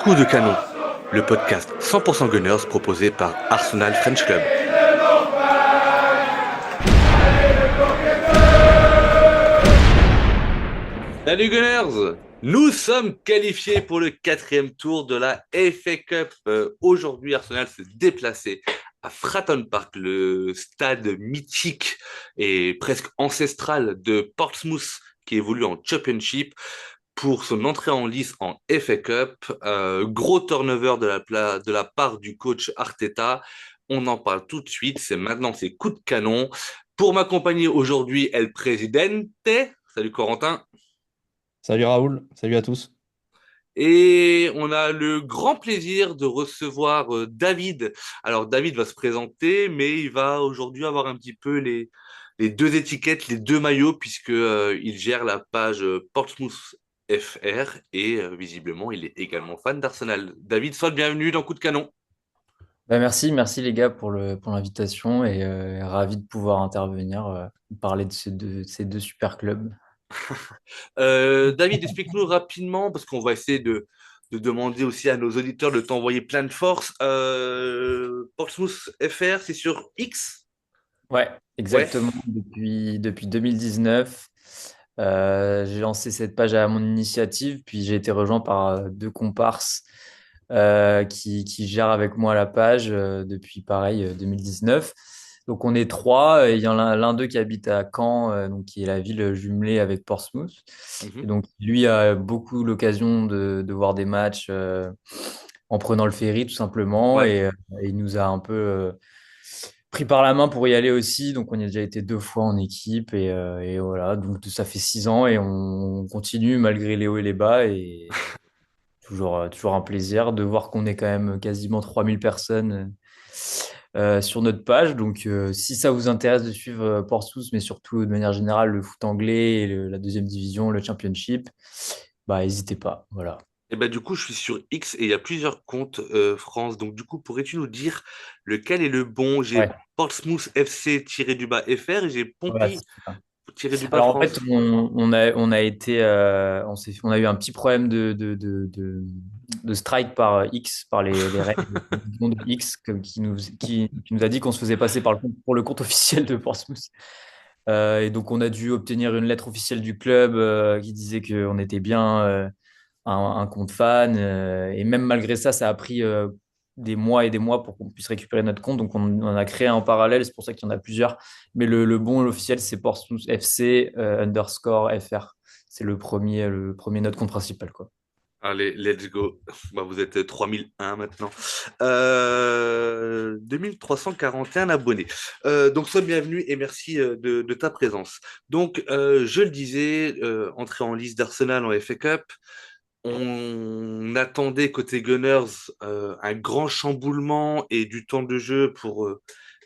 Coup de canon, le podcast 100% Gunners proposé par Arsenal French Club. Salut Gunners! Nous sommes qualifiés pour le quatrième tour de la FA Cup. Aujourd'hui, Arsenal s'est déplacé à Fratton Park, le stade mythique et presque ancestral de Portsmouth qui évolue en Championship pour son entrée en lice en FA Cup. Gros turnover de la part du coach Arteta. On en parle tout de suite. C'est coup de canon. Pour m'accompagner aujourd'hui, El Presidente. Salut Corentin. Salut Raoul, salut à tous. Et on a le grand plaisir de recevoir David. Alors David va se présenter, mais il va aujourd'hui avoir un petit peu les deux étiquettes, les deux maillots, puisque il gère la page Portsmouth FR et visiblement il est également fan d'Arsenal. David, sois le bienvenu dans Coup de Canon. Merci les gars pour l'invitation et ravi de pouvoir intervenir, parler de ces deux super clubs. David, explique-nous rapidement, parce qu'on va essayer de demander aussi à nos auditeurs de t'envoyer plein de force. Portsmouth FR, c'est sur X? Ouais, Ouais. exactement. Depuis 2019, j'ai lancé cette page à mon initiative, puis j'ai été rejoint par deux comparses qui gèrent avec moi la page depuis pareil 2019. Donc on est trois, et il y en a l'un d'eux qui habite à Caen, donc qui est la ville jumelée avec Portsmouth. Et Mhm. donc lui a beaucoup l'occasion de voir des matchs en prenant le ferry tout simplement, Ouais. et il nous a un peu pris par la main pour y aller aussi. Donc on y a déjà été deux fois en équipe, et voilà. Donc ça fait 6 ans et on continue malgré les hauts et les bas, et toujours un plaisir de voir qu'on est quand même quasiment 3000 personnes sur notre page. Donc, si ça vous intéresse de suivre Portsmouth, mais surtout de manière générale le foot anglais et la deuxième division, le Championship, bah, n'hésitez pas. Voilà. Et ben du coup, je suis sur X et il y a plusieurs comptes France. Donc du coup, pourrais-tu nous dire lequel est le bon? J'ai Ouais. Portsmouth FC-du-bas FR et j'ai Voilà, Pompey c'est ça. du-bas Alors en fait, France. on a été, on a eu un petit problème de strike par X, par les règles de X, qui nous a dit qu'on se faisait passer pour le compte officiel de Portsmouth. Et donc, on a dû obtenir une lettre officielle du club qui disait qu'on était bien un compte fan. Et même malgré ça, ça a pris des mois et des mois pour qu'on puisse récupérer notre compte. Donc, on en a créé un en parallèle. C'est pour ça qu'il y en a plusieurs. Mais le bon, l'officiel, c'est Portsmouth FC underscore FR. C'est le premier notre compte principal, quoi. Allez, let's go. Bah, vous êtes 3001 maintenant. 2341 abonnés. Donc, sois bienvenue et merci de ta présence. Donc, je le disais, entrée en liste d'Arsenal en FA Cup. On attendait côté Gunners un grand chamboulement et du temps de jeu pour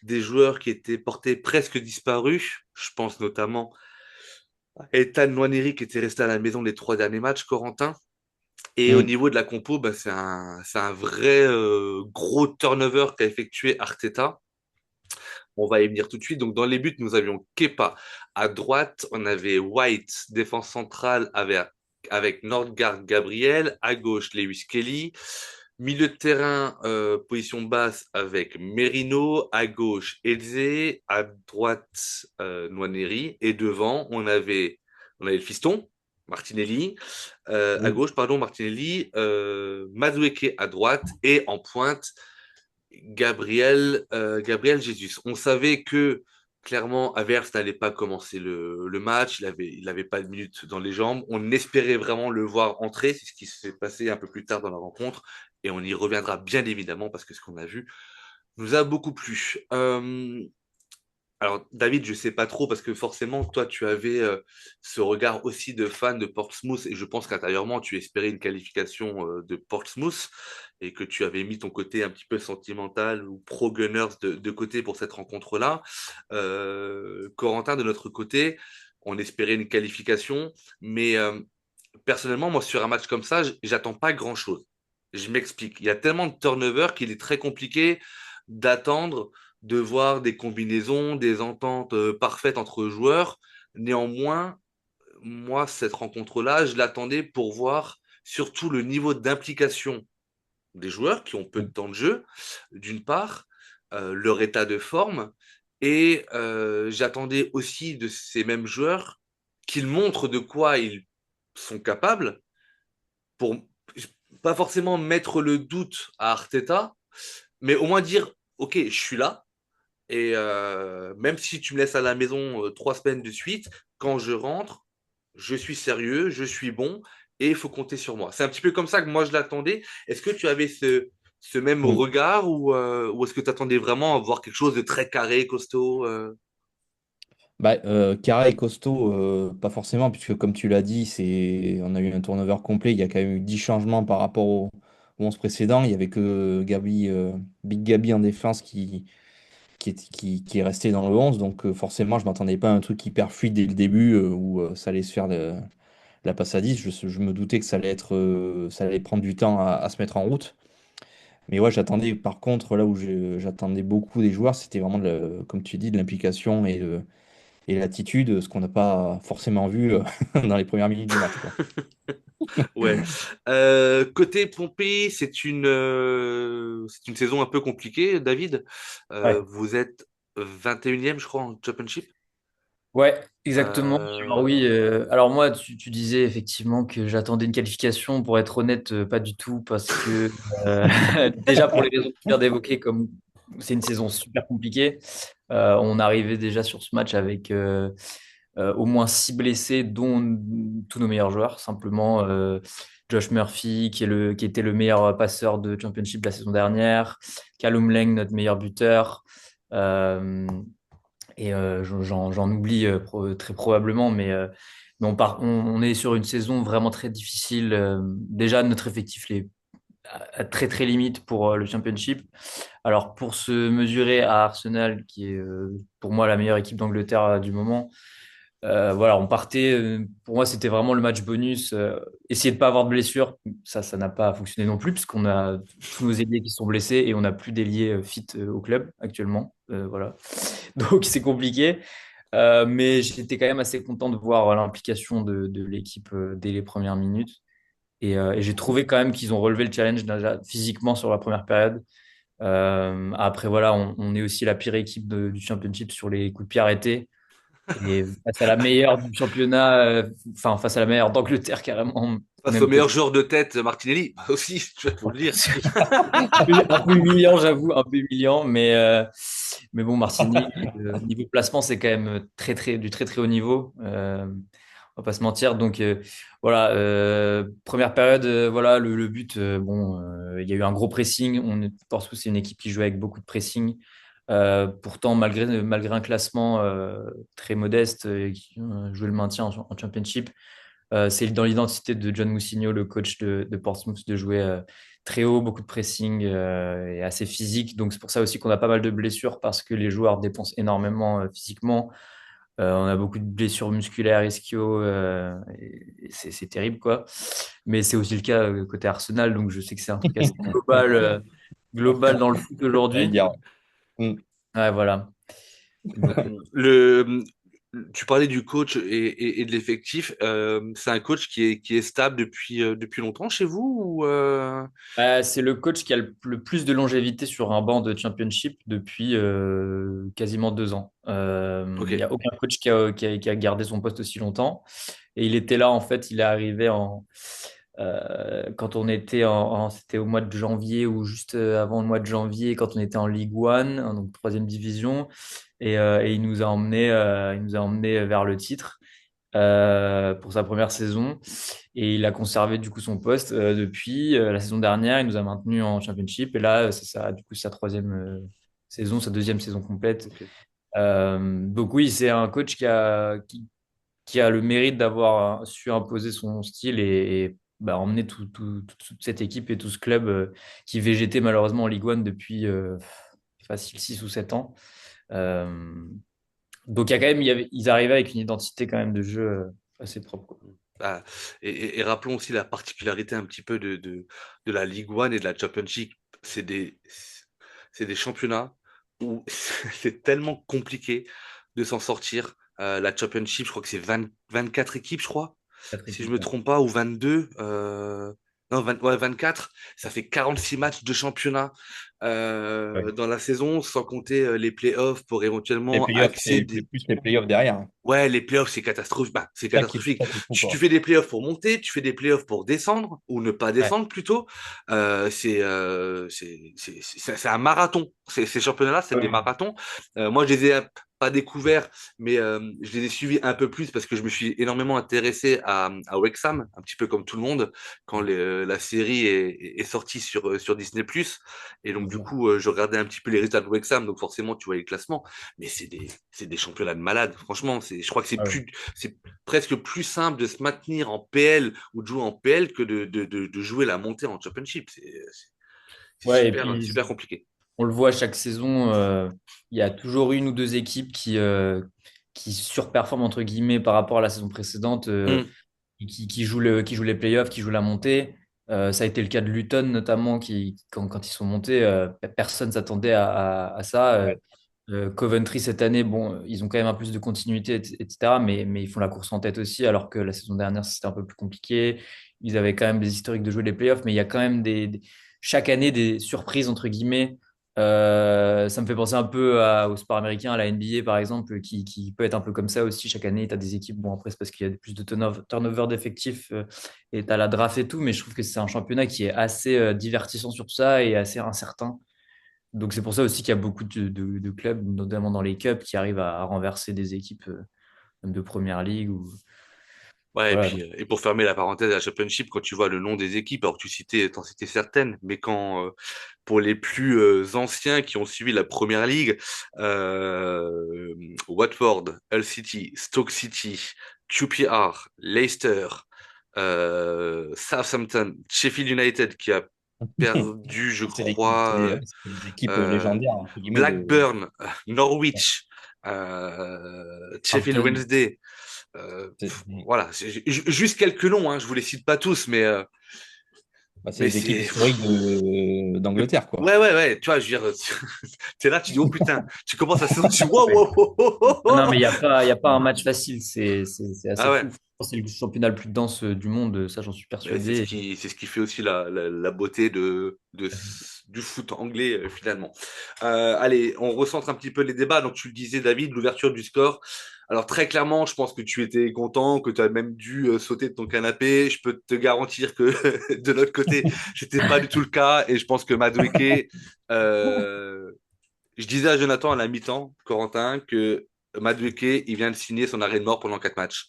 des joueurs qui étaient portés presque disparus. Je pense notamment à Ethan Nwaneri qui était resté à la maison les 3 derniers matchs, Corentin. Et au Mm. niveau de la compo, bah, c'est un vrai gros turnover qu'a effectué Arteta. On va y venir tout de suite. Donc, dans les buts, nous avions Kepa. À droite, on avait White, défense centrale, avec Nordgaard Gabriel. À gauche, Lewis Kelly. Milieu de terrain, position basse avec Merino. À gauche, Eze. À droite, Nwaneri. Et devant, on avait le fiston, Martinelli. À Mm. gauche, pardon, Martinelli. Madueke à droite. Et en pointe, Gabriel Jesus. On savait que clairement Havertz n'allait pas commencer le match, il avait pas de minutes dans les jambes. On espérait vraiment le voir entrer, c'est ce qui s'est passé un peu plus tard dans la rencontre, et on y reviendra bien évidemment parce que ce qu'on a vu nous a beaucoup plu. Alors, David, je sais pas trop parce que forcément, toi, tu avais ce regard aussi de fan de Portsmouth et je pense qu'intérieurement, tu espérais une qualification de Portsmouth et que tu avais mis ton côté un petit peu sentimental ou pro-Gunners de côté pour cette rencontre-là. Corentin, de notre côté, on espérait une qualification, mais personnellement, moi, sur un match comme ça, j'attends pas grand-chose. Je m'explique. Il y a tellement de turnover qu'il est très compliqué d'attendre de voir des combinaisons, des ententes parfaites entre joueurs. Néanmoins, moi, cette rencontre-là, je l'attendais pour voir surtout le niveau d'implication des joueurs qui ont peu de temps de jeu, d'une part, leur état de forme, et j'attendais aussi de ces mêmes joueurs qu'ils montrent de quoi ils sont capables pour pas forcément mettre le doute à Arteta, mais au moins dire, OK, je suis là, et même si tu me laisses à la maison 3 semaines de suite, quand je rentre, je suis sérieux, je suis bon et il faut compter sur moi. C'est un petit peu comme ça que moi je l'attendais. Est-ce que tu avais ce même Mm. regard ou est-ce que tu attendais vraiment à voir quelque chose de très carré, costaud Bah, carré et costaud, pas forcément, puisque comme tu l'as dit, on a eu un turnover complet. Il y a quand même eu 10 changements par rapport au 11 précédent. Il n'y avait que Big Gabi en défense qui est resté dans le 11. Donc forcément, je m'attendais pas à un truc hyper fluide dès le début où ça allait se faire la passe à 10. Je me doutais que ça allait prendre du temps à se mettre en route. Mais ouais, j'attendais, par contre, là où j'attendais beaucoup des joueurs, c'était vraiment, comme tu dis, de l'implication et l'attitude, ce qu'on n'a pas forcément vu dans les premières minutes du match, quoi. Ouais. Côté Pompée, c'est une saison un peu compliquée, David. Ouais. Vous êtes 21e, je crois, en Championship. Ouais, exactement. Alors Euh, oui, alors moi, tu disais effectivement que j'attendais une qualification. Pour être honnête, pas du tout, parce que euh, déjà pour les raisons que tu viens d'évoquer, comme c'est une saison super compliquée, on arrivait déjà sur ce match avec au moins 6 blessés, dont tous nos meilleurs joueurs. Simplement, Josh Murphy, qui était le meilleur passeur de Championship la saison dernière, Callum Lang, notre meilleur buteur. Euh, et j'en oublie très probablement, mais on est sur une saison vraiment très difficile. Déjà, notre effectif est à très très limite pour le Championship. Alors, pour se mesurer à Arsenal, qui est pour moi la meilleure équipe d'Angleterre du moment, voilà, on partait. Pour moi, c'était vraiment le match bonus. Essayer de pas avoir de blessures, ça n'a pas fonctionné non plus, puisqu'on a tous nos ailiers qui sont blessés et on n'a plus d'ailiers fit au club actuellement. Voilà. Donc, c'est compliqué. Mais j'étais quand même assez content de voir l'implication de l'équipe dès les premières minutes. Et j'ai trouvé quand même qu'ils ont relevé le challenge déjà physiquement sur la première période. Après, voilà, on est aussi la pire équipe du Championship sur les coups de pied arrêtés. Et face à la meilleure du championnat, enfin face à la meilleure d'Angleterre carrément, Face au même meilleur peut-être joueur de tête, Martinelli, aussi, je vais vous le dire. un peu humiliant, j'avoue, un peu humiliant, mais bon, Martini, niveau placement, c'est quand même du très très haut niveau. On va pas se mentir. Donc voilà, première période, voilà, le but, bon, il y a eu un gros pressing. Portsmouth, c'est une équipe qui joue avec beaucoup de pressing. Pourtant, malgré un classement très modeste, qui jouait le maintien en Championship, c'est dans l'identité de John Mousinho, le coach de Portsmouth, de jouer très haut, beaucoup de pressing et assez physique. Donc c'est pour ça aussi qu'on a pas mal de blessures parce que les joueurs dépensent énormément physiquement. On a beaucoup de blessures musculaires, ischio, et c'est terrible, quoi. Mais c'est aussi le cas côté Arsenal, donc je sais que c'est un truc assez global, global dans le foot J'allais aujourd'hui. dire. Mm. Ouais, voilà. Donc, Le, Tu parlais du coach et de l'effectif. C'est un coach qui est stable depuis longtemps chez vous c'est le coach qui a le plus de longévité sur un banc de championship depuis quasiment 2 ans. Il Ok. n'y a aucun coach qui a gardé son poste aussi longtemps. Et il était là, en fait, il est arrivé quand on était c'était au mois de janvier ou juste avant le mois de janvier, quand on était en Ligue 1, hein, donc troisième division. Et il nous a emmené vers le titre pour sa première saison. Et il a conservé du coup son poste depuis la saison dernière. Il nous a maintenus en Championship. Et là, c'est du coup sa troisième saison, sa deuxième saison complète. Ok. Donc oui, c'est un coach qui a le mérite d'avoir su imposer son style et emmener toute cette équipe et tout ce club qui végétait malheureusement en Ligue 1 depuis facile 6 ou 7 ans. Euh, donc il y a quand même, ils arrivaient avec une identité quand même de jeu assez propre, quoi. Ah, et rappelons aussi la particularité un petit peu de la Ligue 1 et de la Championship. C'est des, c'est des championnats où c'est tellement compliqué de s'en sortir. La Championship, je crois que c'est 24 équipes, je crois, Quatre si je équipes, me ouais. trompe pas, ou 22. Non, 20 ouais, 24, ça fait 46 matchs de championnat Ouais. dans la saison, sans compter les playoffs pour Les éventuellement playoffs, et accéder. plus les playoffs derrière. Ouais, les playoffs, c'est catastrophique. Bah, c'est catastrophique. Ça qui est fou, Tu quoi. fais des playoffs pour monter, tu fais des playoffs pour descendre, ou ne pas Ouais. descendre plutôt. C'est un marathon. Ces championnats-là, c'est des Ouais. marathons. Moi, je les ai pas découverts, mais je les ai suivis un peu plus parce que je me suis énormément intéressé à Wrexham, un petit peu comme tout le monde, quand la série est sortie sur Disney+. Et donc, Bien du sûr. coup, je regardais un petit peu les résultats de Wrexham, donc forcément, tu vois les classements. Mais c'est des championnats de malades. Franchement, je crois que Ouais. c'est presque plus simple de se maintenir en PL ou de jouer en PL que de jouer la montée en Championship. C'est Ouais, et super, puis super compliqué. on le voit chaque saison, il y a toujours une ou deux équipes qui surperforment entre guillemets par rapport à la saison précédente, Mm. qui jouent les playoffs, qui jouent la montée. Ça a été le cas de Luton notamment, quand ils sont montés, personne s'attendait à ça. Ouais. Coventry cette année, bon, ils ont quand même un plus de continuité, etc. Mais ils font la course en tête aussi, alors que la saison dernière, c'était un peu plus compliqué. Ils avaient quand même des historiques de jouer les playoffs, mais il y a quand même chaque année des surprises, entre guillemets. Ça me fait penser un peu au sport américain, à la NBA par exemple, qui peut être un peu comme ça aussi. Chaque année, tu as des équipes, bon après c'est parce qu'il y a plus de turnover d'effectifs et tu as la draft et tout, mais je trouve que c'est un championnat qui est assez divertissant sur tout ça et assez incertain. Donc c'est pour ça aussi qu'il y a beaucoup de clubs, notamment dans les cups, qui arrivent à renverser des équipes même de première ligue. Ouais, et Voilà. puis et pour fermer la parenthèse à la Championship, quand tu vois le nom des équipes, alors t'en citais certaines, mais quand pour les plus anciens qui ont suivi la première ligue, euh, Watford, Hull City, Stoke City, QPR, Leicester, Southampton, Sheffield United qui a perdu, je crois, C'est des équipes euh, légendaires, entre guillemets, Blackburn, ouais. Norwich, Sheffield Charlton. Wednesday. C'est Voilà, juste quelques noms, hein, je vous les cite pas tous, c'est mais les équipes c'est. historiques d'Angleterre, quoi. Ouais, ouais, ouais, tu vois, je veux dire, t'es là, tu dis, oh putain, tu commences à saison, tu dis, wow, Ouais. wow, wow, wow, wow, Non, mais wow. il y a pas un match facile, c'est Ah assez ouais, fou. C'est le championnat le plus dense du monde, ça j'en suis mais persuadé. c'est ce qui fait aussi la beauté du foot anglais, finalement. Allez, on recentre un petit peu les débats. Donc, tu le disais, David, l'ouverture du score. Alors, très clairement, je pense que tu étais content, que tu as même dû sauter de ton canapé. Je peux te garantir que de notre côté, c'était pas du tout le cas. Et je pense que Madueke, euh, je disais à Jonathan à la mi-temps, Corentin, que Madueke, il vient de signer son arrêt de mort pendant 4 matchs.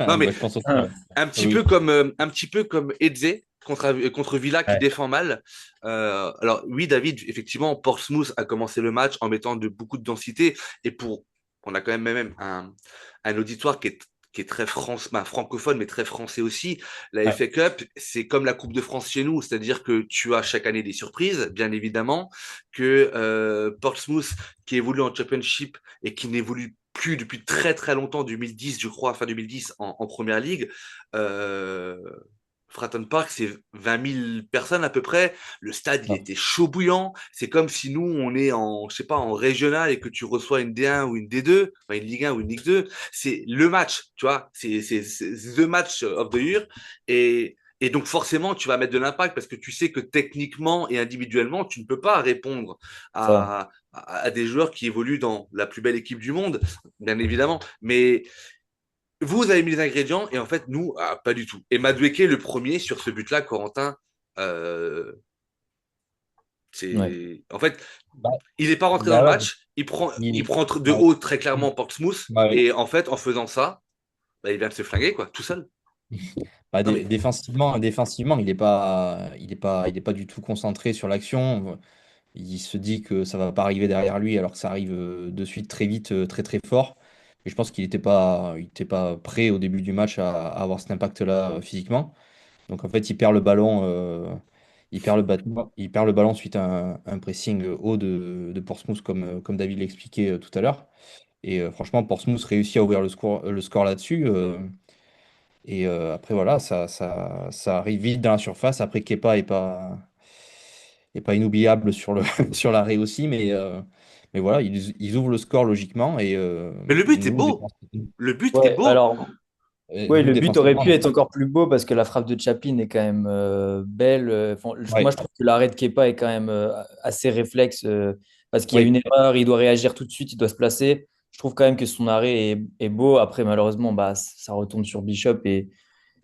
Non, mais Bah, je pense aussi, Ah, ouais. Oui. un petit peu comme Eze contre Villa qui ouais. défend mal. Alors oui, David, effectivement, Portsmouth a commencé le match en mettant beaucoup de densité et on a quand même un auditoire qui est très francophone, mais très français aussi. La Ouais. FA Cup, c'est comme la Coupe de France chez nous, c'est-à-dire que tu as chaque année des surprises, bien évidemment, que Portsmouth, qui évolue en Championship et qui n'évolue plus depuis très très longtemps, 2010, je crois, fin 2010, en première ligue. Euh, Fratton Park, c'est 20 000 personnes à peu près. Le stade, il Ouais. était chaud bouillant. C'est comme si nous, on est en, je sais pas, en régional et que tu reçois une D1 ou une D2, enfin une Ligue 1 ou une Ligue 2. C'est le match, tu vois. C'est the match of the year. Et donc, forcément, tu vas mettre de l'impact parce que tu sais que techniquement et individuellement, tu ne peux pas répondre Ça. à des joueurs qui évoluent dans la plus belle équipe du monde, bien évidemment. Mais vous avez mis les ingrédients et en fait, nous, pas du tout. Et Madueke, le premier sur ce but-là, Corentin, euh, Ouais. en fait, Bah, il n'est pas rentré dans le bah ouais. match. Il Il- prend de ouais. haut très clairement Portsmouth. Bah oui. Et en fait, en faisant ça, bah, il vient de se flinguer, quoi, tout seul. Bah, Non, mais défensivement, il est pas du tout concentré sur l'action. Il se dit que ça va pas arriver derrière lui, alors que ça arrive de suite très vite, très très fort. Et je pense qu'il était pas prêt au début du match à avoir cet impact-là physiquement. Donc en fait, il perd le ballon, il perd le ballon suite à un pressing haut de Portsmouth, comme David l'expliquait tout à l'heure. Et franchement, Portsmouth réussit à ouvrir le score là-dessus. Et après, voilà, ça arrive vite dans la surface. Après, Kepa est pas inoubliable sur sur l'arrêt aussi. Mais voilà, ils ouvrent le score logiquement. Et le but est nous, beau. Le but est Ouais, beau. alors. Oui, Nous, le but aurait défensivement, pu être encore plus beau parce que la frappe de Chaplin est quand même belle. Enfin, moi, ouais, je trouve que l'arrêt de Kepa est quand même assez réflexe parce qu'il y a oui. une erreur, il doit réagir tout de suite, il doit se placer. Je trouve quand même que son arrêt est beau. Après, malheureusement, bah, ça retourne sur Bishop et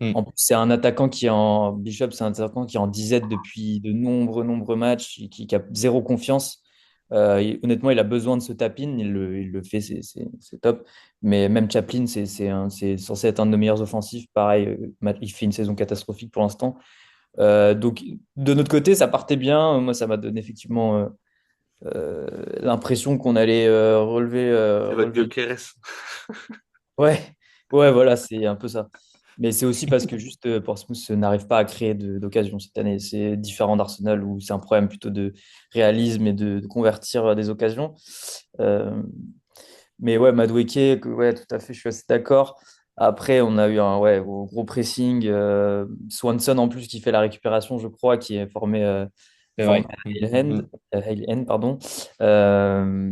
Hmm. en plus, c'est un attaquant qui est en Bishop, c'est un attaquant qui est en disette depuis de nombreux matchs, qui a zéro confiance. Honnêtement, il a besoin de ce tap-in, il le fait, c'est top. Mais même Chaplin, c'est censé être un de nos meilleurs offensifs. Pareil, il fait une saison catastrophique pour l'instant. Donc, de notre côté, ça partait bien. Moi, ça m'a donné effectivement l'impression qu'on allait C'est votre relever. Gyökeres. Ouais, ouais, voilà, c'est un peu ça. Mais c'est aussi parce que juste Portsmouth n'arrive pas à créer d'occasion cette année. C'est différent d'Arsenal où c'est un problème plutôt de réalisme et de convertir des occasions. Euh, mais ouais, Madueke, ouais, tout à fait, je suis assez d'accord. Après, on a eu un ouais, gros pressing. Swanson en plus qui fait la récupération, je crois, qui est C'est formé vrai. à Hmm. Hale Hmm. End, Hale End, pardon. Euh,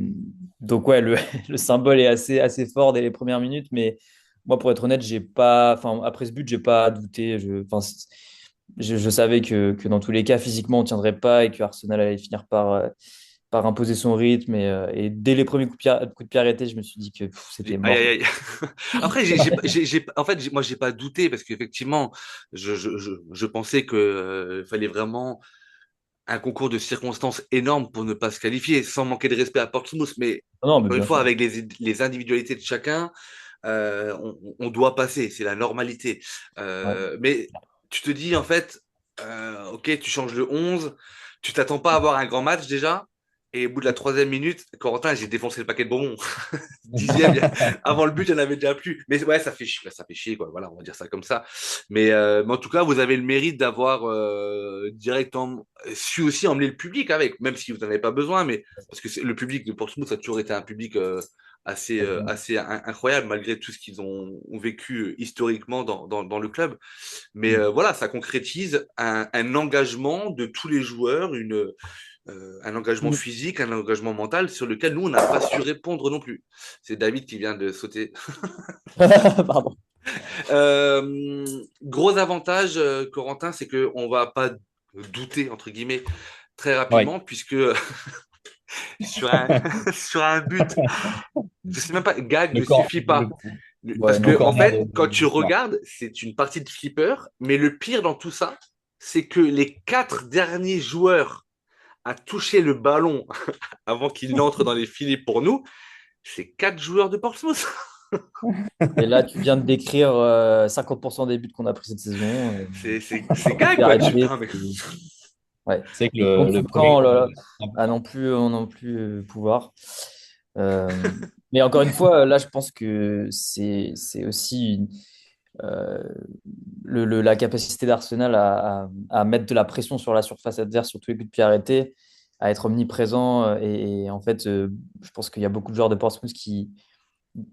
donc ouais, le symbole est assez fort dès les premières minutes, mais moi, pour être honnête, j'ai pas, enfin, après ce but, j'ai pas douté. Je savais que dans tous les cas, physiquement, on tiendrait pas et que Arsenal allait finir par imposer son rythme. Et dès les premiers coups de pied arrêtés, je me suis dit que c'était Aïe, mort. aïe, aïe. Après, en fait, moi, j'ai pas douté parce qu'effectivement, je pensais que fallait vraiment un concours de circonstances énorme pour ne pas se qualifier, sans manquer de respect à Portsmouth. Mais Non, mais encore une bien fois, sûr. avec les individualités de chacun, on doit passer. C'est la normalité. Ouais. Mais tu te dis, en fait, ok, tu changes le 11, tu t'attends pas à avoir un grand match déjà. Et au bout de la troisième minute, Corentin, j'ai défoncé le paquet de bonbons. Dixième, avant le but, il n'y en avait déjà plus. Mais ouais, ça fait chier, quoi. Voilà, on va dire ça comme ça. Mais en tout cas, vous avez le mérite d'avoir directement su aussi emmener le public avec, même si vous n'en avez pas besoin, mais parce que le public de Portsmouth ça a toujours été un public assez incroyable malgré tout ce qu'ils ont vécu historiquement dans le club. Mais Hmm. voilà, ça concrétise un engagement de tous les joueurs, un engagement physique, un engagement mental sur lequel nous, on n'a pas su répondre non plus. C'est David qui vient de sauter. Pardon. Gros avantage, Corentin, c'est qu'on va pas douter, entre guillemets, très Ouais. rapidement, puisque sur un, sur un but, je sais même pas, gag Le ne corps, suffit pas. Ouais, Parce le que, non. en corner fait, quand tu de Fleur. regardes, c'est une partie de flipper, mais le pire dans tout ça, c'est que les quatre derniers joueurs à toucher le ballon avant qu'il n'entre dans les filets pour nous, c'est quatre joueurs de Portsmouth. Et là, tu viens de décrire 50% des buts qu'on a pris cette saison. C'est Coup de gag, pied quoi. arrêté, Non, mais... ouais. C'est que Et contre le Caen, premier. oh là là, on non plus pouvoir. Euh, mais encore une fois, là, je pense que c'est aussi euh, la capacité d'Arsenal à mettre de la pression sur la surface adverse, sur tous les coups de pied arrêtés, à être omniprésent. Et en fait, je pense qu'il y a beaucoup de joueurs de Portsmouth qui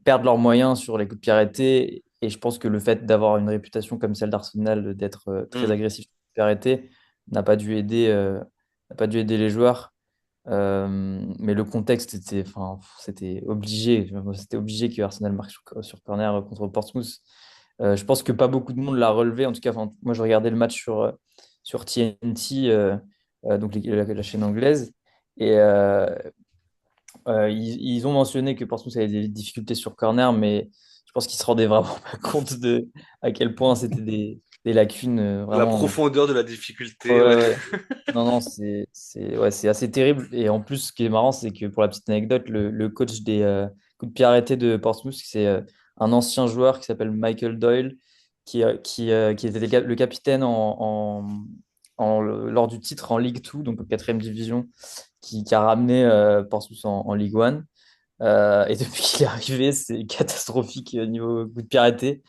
perdent leurs moyens sur les coups de pied arrêtés. Et je pense que le fait d'avoir une réputation comme celle d'Arsenal, d'être très Hmm. agressif sur les coups de pied arrêtés, n'a pas dû aider les joueurs. Mais le contexte était, enfin, c'était obligé. C'était obligé que Arsenal marque sur corner contre Portsmouth. Je pense que pas beaucoup de monde l'a relevé. En tout cas, enfin, moi, je regardais le match sur TNT, donc la chaîne anglaise. Et ils ont mentionné que Portsmouth avait des difficultés sur corner, mais je pense qu'ils se rendaient vraiment pas compte de à quel point c'était des lacunes La vraiment. profondeur de la Ouais, difficulté, ouais. ouais, ouais. Non, non, ouais, c'est assez terrible. Et en plus, ce qui est marrant, c'est que pour la petite anecdote, le coach des coups de pied arrêtés de Portsmouth, c'est un ancien joueur qui s'appelle Michael Doyle, qui était le capitaine lors du titre en Ligue 2, donc en quatrième division, qui a ramené Portsmouth en Ligue 1. Et depuis qu'il est arrivé, c'est catastrophique niveau coup de pied arrêté.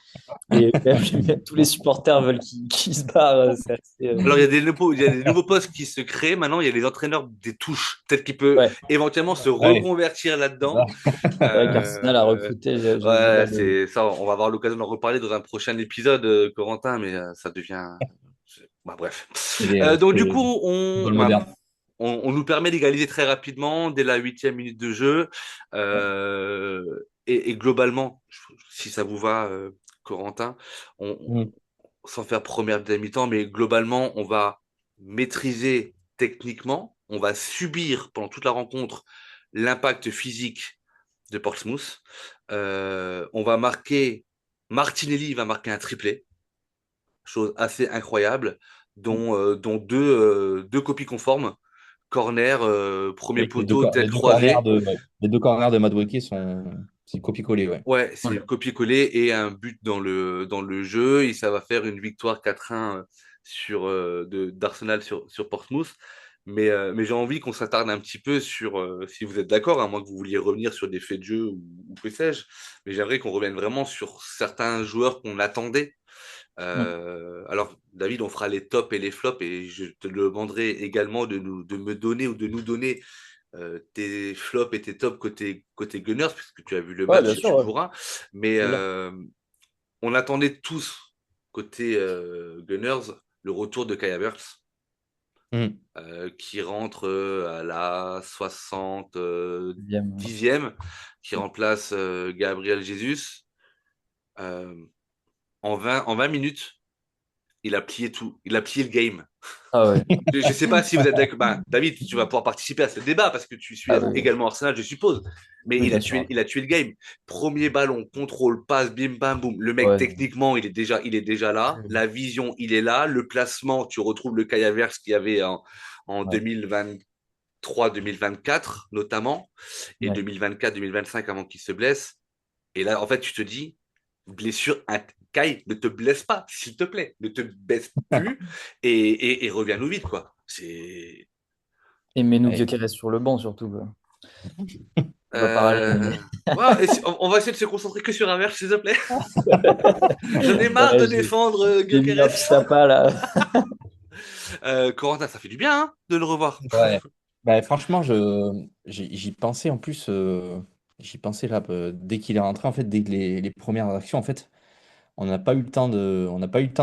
Et même tous les supporters veulent qu'il se barre. C'est assez, Alors, il y a des nouveaux postes qui se créent. Maintenant, il y a les entraîneurs des touches. Peut-être qu'il peut ouais. éventuellement se Ouais, reconvertir c'est ça. là-dedans. C'est vrai qu'Arsenal a Euh, recruté, j'ai vu là ouais, le. c'est ça. On va avoir l'occasion d'en reparler dans un prochain épisode, Corentin, mais ça devient. Bah, bref. Donc, du coup, Football moderne. on nous permet d'égaliser très rapidement dès la huitième minute de jeu. Et globalement, si ça vous va, Corentin. Mm. Sans faire première, deuxième mi-temps, mais globalement, on va maîtriser techniquement, on va subir pendant toute la rencontre l'impact physique de Portsmouth. On va marquer, Martinelli va marquer un triplé, chose assez incroyable, dont deux copies conformes. Corner, premier Avec poteau, les tête deux corners croisée. les deux corners de Madueke sont c'est copier-coller, ouais. Ouais, Ouais. c'est copier-coller et un but dans le jeu. Et ça va faire une victoire 4-1 d'Arsenal sur Portsmouth. Mais j'ai envie qu'on s'attarde un petit peu sur, si vous êtes d'accord, à moins que vous vouliez revenir sur des faits de jeu ou que sais-je, mais j'aimerais qu'on revienne vraiment sur certains joueurs qu'on attendait. Mm. Alors, David, on fera les tops et les flops et je te demanderai également de me donner ou de nous donner tes flops et tes tops côté Gunners, puisque tu as vu le Ouais, bien match et sûr, tu ouais. pourras. Mais Plaisir. on attendait tous, côté Gunners, le retour de Kai Havertz, Mm. qui rentre à la 10e. 70e, qui remplace Gabriel Jesus. Euh, en 20 minutes, il a plié tout. Il a plié le game. Ah ouais. Je ne sais pas si vous êtes d'accord. Ben, David, tu vas pouvoir participer à ce débat parce que tu suis Ah oui, également Arsenal, je suppose. Mais oui, bien sûr. il a tué le game. Premier ballon, contrôle, passe, bim, bam, boum. Le mec, Ouais. techniquement, il est déjà là. La vision, il est là. Le placement, tu retrouves le Kai Havertz qu'il y avait en Ouais. 2023-2024, notamment, et Ouais. 2024-2025 avant qu'il se blesse. Et là, en fait, tu te dis, blessure, Kai, ne te blesse pas, s'il te plaît. Ne te baisse plus et reviens-nous vite, quoi. C'est. Et Menu Ouais. qui reste sur le banc, surtout, quoi. C'est pas pareil. Euh... Ouais, on va essayer de se concentrer que sur un verre, s'il te plaît. J'en ai marre Ouais, de défendre j'ai mis un Gyökeres. petit tapas là. Corentin, ça fait du bien hein, de le revoir. Ouais. Bah, franchement, j'y pensais en plus, j'y pensais là, dès qu'il est rentré, en fait, dès que les premières actions, en fait, on n'a pas eu le temps de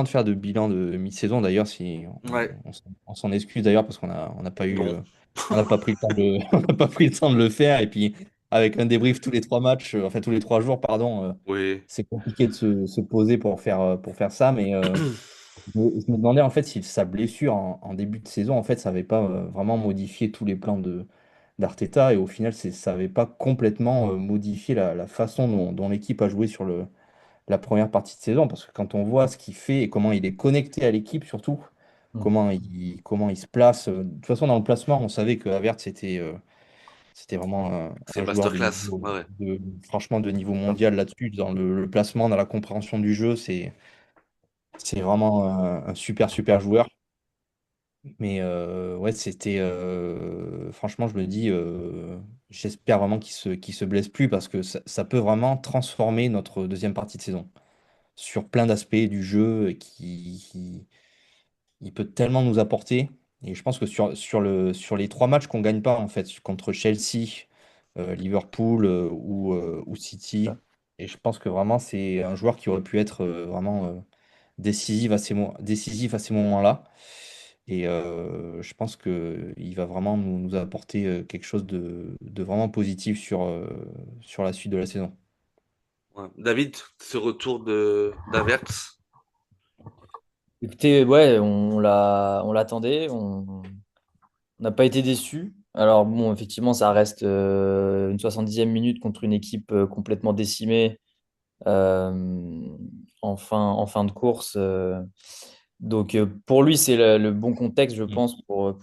faire de bilan de mi-saison. D'ailleurs, si Ouais, on s'en excuse d'ailleurs parce on n'a pas eu, non. on n'a pas pris le temps de, on n'a pas pris le temps de le faire. Et puis, avec un débrief tous les 3 matchs, enfin tous les 3 jours, pardon, Oui, c'est compliqué de se poser pour faire ça. Mais je me demandais en fait si sa blessure en début de saison, en fait, ça n'avait pas vraiment modifié tous les plans d'Arteta. Et au final, ça n'avait pas complètement modifié la façon dont l'équipe a joué sur la première partie de saison, parce que quand on voit ce qu'il fait et comment il est connecté à l'équipe, surtout, comment il se place. De toute façon, dans le placement, on savait que Havertz, c'était vraiment c'est un joueur masterclass. Ouais, ouais. franchement, de niveau mondial là-dessus, dans le placement, dans la compréhension du jeu, c'est vraiment un super, super joueur. Mais ouais, franchement, je me dis, j'espère vraiment qu'il se blesse plus parce que ça peut vraiment transformer notre deuxième partie de saison sur plein d'aspects du jeu il peut tellement nous apporter. Et je pense que sur les 3 matchs qu'on gagne pas, en fait, contre Chelsea, Liverpool ou City, et je pense que vraiment c'est un joueur qui aurait pu être vraiment décisif à ces moments-là. Et je pense qu'il va vraiment nous apporter quelque chose de vraiment positif sur la suite de la saison. Ouais. David, ce retour de d'Havertz. Écoutez, ouais, on l'attendait, on n'a pas été déçus. Alors bon, effectivement, ça reste une 70e minute contre une équipe complètement décimée euh, en fin de course. Donc pour lui, c'est le bon contexte, je Mm. pense, pour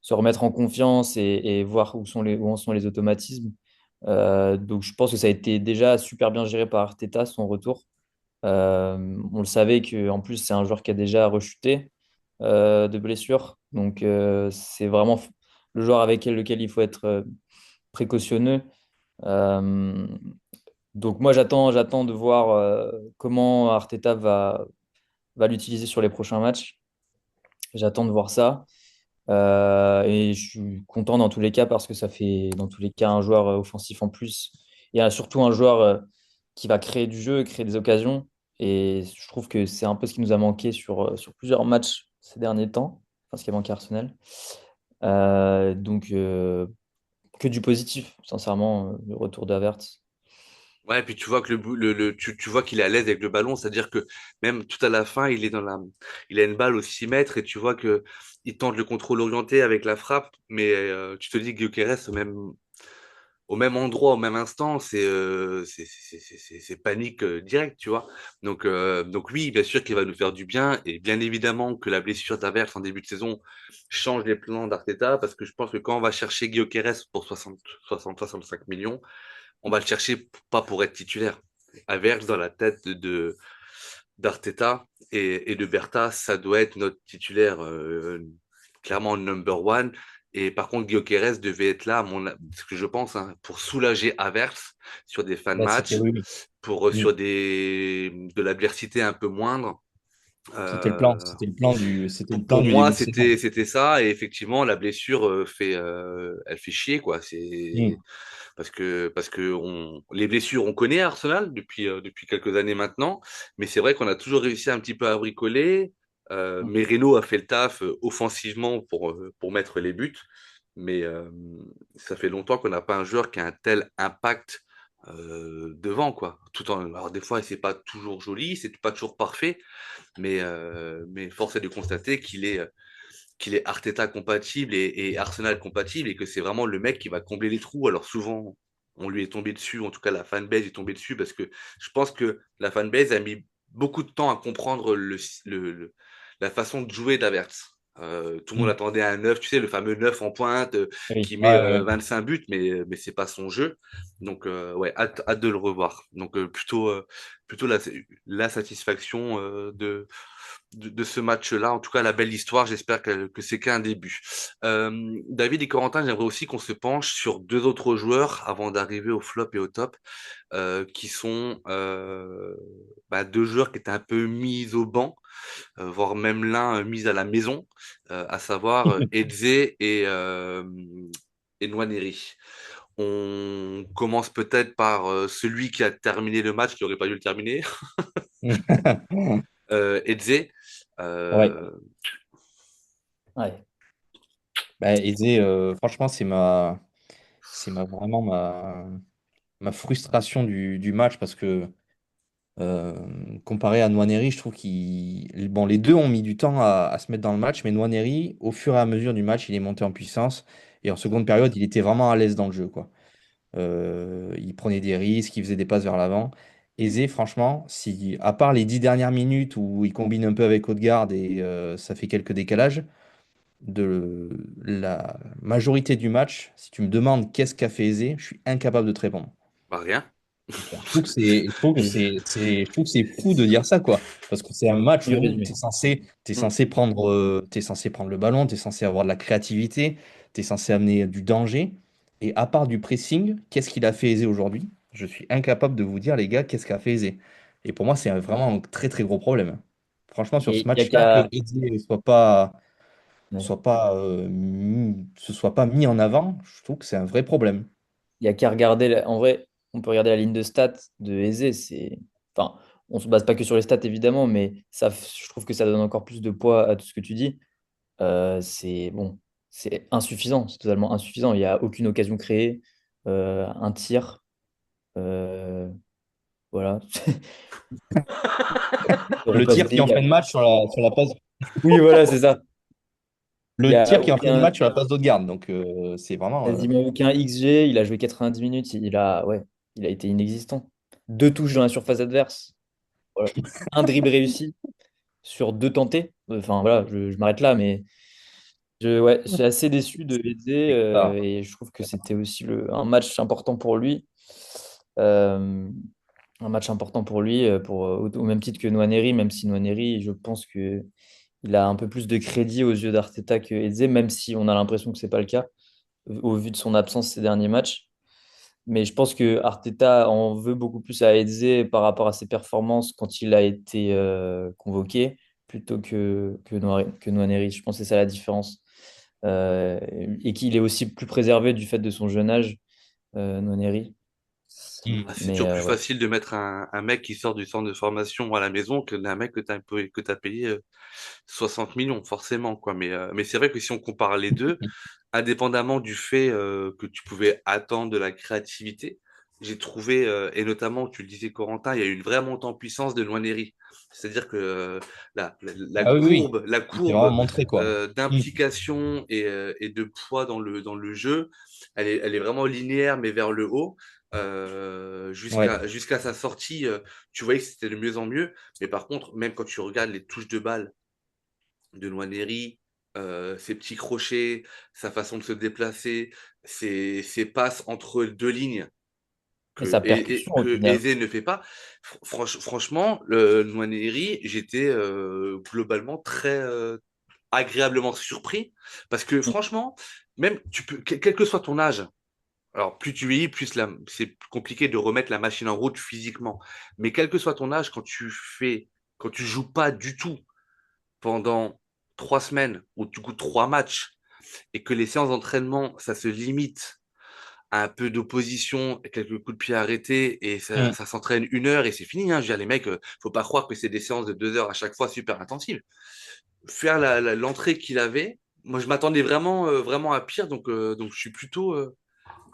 se remettre en confiance et voir où en sont les automatismes. Donc je pense que ça a été déjà super bien géré par Arteta, son retour. On le savait qu'en plus, c'est un joueur qui a déjà rechuté de blessure. Donc, c'est vraiment le joueur avec lequel il faut être précautionneux. Euh, donc, moi, j'attends de voir comment Arteta va l'utiliser sur les prochains matchs. J'attends de voir ça. Et je suis content dans tous les cas parce que ça fait dans tous les cas un joueur offensif en plus. Il y a surtout un joueur qui va créer du jeu, créer des occasions. Et je trouve que c'est un peu ce qui nous a manqué sur plusieurs matchs ces derniers temps, enfin ce qui a manqué à Arsenal. Donc que du positif, sincèrement, le retour d'Havertz. Ouais, puis tu vois que tu vois qu'il est à l'aise avec le ballon, c'est-à-dire que même tout à la fin, il a une balle au 6 mètres et tu vois que il tente le contrôle orienté avec la frappe, mais tu te dis que Gyökeres au même endroit, au même instant, c'est panique directe, tu vois. Donc oui, bien sûr qu'il va nous faire du bien et bien évidemment que la blessure d'Havertz en début de saison change les plans d'Arteta parce que je pense que quand on va chercher Gyökeres pour 65 millions, on va le chercher pas pour être titulaire. Havertz dans la tête d'Arteta et de Berta, ça doit être notre titulaire clairement number one. Et par contre, Gyökeres devait être là, ce que je pense, hein, pour soulager Havertz sur des fins de Là, c'était match, oui. Mm. sur de l'adversité un peu moindre. Euh, C'était le plan pour du moi, début de saison. c'était ça. Et effectivement, la blessure elle fait chier, quoi. Mm. C'est parce que les blessures, on connaît Arsenal depuis quelques années maintenant, mais c'est vrai qu'on a toujours réussi un petit peu à bricoler. Merino a fait le taf offensivement pour mettre les buts, mais ça fait longtemps qu'on n'a pas un joueur qui a un tel impact devant, quoi. Alors des fois, c'est pas toujours joli, c'est pas toujours parfait, mais force est de constater qu'il est Arteta compatible et Arsenal compatible et que c'est vraiment le mec qui va combler les trous. Alors souvent, on lui est tombé dessus, en tout cas la fanbase est tombée dessus parce que je pense que la fanbase a mis beaucoup de temps à comprendre la façon de jouer d'Avertz. Tout le monde Mm. attendait un 9, tu sais, le fameux 9 en pointe Oui, qui met ouais, ouais. 25 buts, mais c'est pas son jeu. Donc, ouais, hâte de le revoir. Donc, plutôt la satisfaction de ce match-là. En tout cas, la belle histoire, j'espère que c'est qu'un début. David et Corentin, j'aimerais aussi qu'on se penche sur deux autres joueurs avant d'arriver au flop et au top, qui sont deux joueurs qui étaient un peu mis au banc, voire même l'un mis à la maison, à savoir Eze et Nwaneri. On commence peut-être par celui qui a terminé le match, qui n'aurait pas dû le terminer, Eze. Ouais. Euh, Ouais. Bah, Eze, franchement, c'est vraiment ma frustration du match parce que comparé à Nwaneri, je trouve bon, les deux ont mis du temps à se mettre dans le match, mais Nwaneri, au fur et à mesure du match, il est monté en puissance et en seconde période, il était vraiment à l'aise dans le jeu, quoi. Il prenait des risques, il faisait des passes vers l'avant. Eze, franchement, si, à part les 10 dernières minutes où il combine un peu avec Odegaard et ça fait quelques décalages, de la majorité du match, si tu me demandes qu'est-ce qu'a fait Eze, je suis incapable de te répondre. Bah rien. Je trouve que c'est fou de dire ça, quoi. Parce que c'est un match Du où résumé. Mm. t'es censé prendre le ballon, tu es censé avoir de la créativité, tu es censé amener du danger. Et à part du pressing, qu'est-ce qu'il a fait Eze aujourd'hui? Je suis incapable de vous dire, les gars, qu'est-ce qu'a fait Eze. Et pour moi, c'est vraiment un très très gros problème. Franchement, sur ce Et il y a match-là, que qu'à Eze ouais. se soit pas mis en avant, je trouve que c'est un vrai problème. Il y a qu'à regarder. En vrai, on peut regarder la ligne de stats de Eze. Enfin, on se base pas que sur les stats évidemment, mais je trouve que ça donne encore plus de poids à tout ce que tu dis. C'est bon, c'est insuffisant, c'est totalement insuffisant. Il n'y a aucune occasion créée, un tir, euh, voilà. De Le tir repasser, qui en fin de match sur la passe. oui, voilà, c'est ça. Il n'y Le a tir qui est en fin de aucun, match sur la passe d'Odegaard. Donc, c'est vraiment. quasiment aucun XG. Il a joué 90 minutes. Ouais, il a été inexistant. Deux touches dans la surface adverse. Voilà. Un dribble réussi sur deux tentés. Enfin, voilà, je m'arrête là, mais ouais, je suis assez déçu de Eze Ah. et je trouve que c'était aussi un match important pour lui. Euh, un match important pour lui, au même titre que Nwaneri, même si Nwaneri, je pense que il a un peu plus de crédit aux yeux d'Arteta que Eze, même si on a l'impression que c'est pas le cas, au vu de son absence ces derniers matchs. Mais je pense que Arteta en veut beaucoup plus à Eze par rapport à ses performances quand il a été convoqué, plutôt que Nwaneri. Je pense que c'est ça la différence. Euh, et qu'il est aussi plus préservé du fait de son jeune âge, Nwaneri. Mm. C'est Mais toujours plus ouais. facile de mettre un mec qui sort du centre de formation à la maison que d'un mec que t'as payé 60 millions, forcément, quoi. Mais c'est vrai que si on compare les deux, indépendamment du fait que tu pouvais attendre de la créativité, j'ai trouvé, et notamment, tu le disais, Corentin, il y a eu une vraie montée en puissance de Nwaneri. C'est-à-dire que Ah oui, oui, la il s'est vraiment courbe montré, quoi. Mm. d'implication et de poids dans le jeu, elle est vraiment linéaire, mais vers le haut. Ouais. Jusqu'à sa sortie, tu voyais que c'était de mieux en mieux. Mais par contre, même quand tu regardes les touches de balle de Nwaneri, ses petits crochets, sa façon de se déplacer, ses passes entre deux lignes Et sa et percussion au que final. Eze ne fait pas. Franchement, le Nwaneri, j'étais globalement très agréablement surpris parce que franchement, même quel que soit ton âge, alors plus tu vieillis, plus c'est compliqué de remettre la machine en route physiquement. Mais quel que soit ton âge, quand tu joues pas du tout pendant 3 semaines ou du coup 3 matchs et que les séances d'entraînement, ça se limite à un peu d'opposition, et quelques coups de pied arrêtés et Mm. ça s'entraîne 1 heure et c'est fini. Hein. Je veux dire, les mecs, faut pas croire que c'est des séances de 2 heures à chaque fois super intensives. Faire l'entrée qu'il avait, moi je m'attendais vraiment à pire, donc je suis plutôt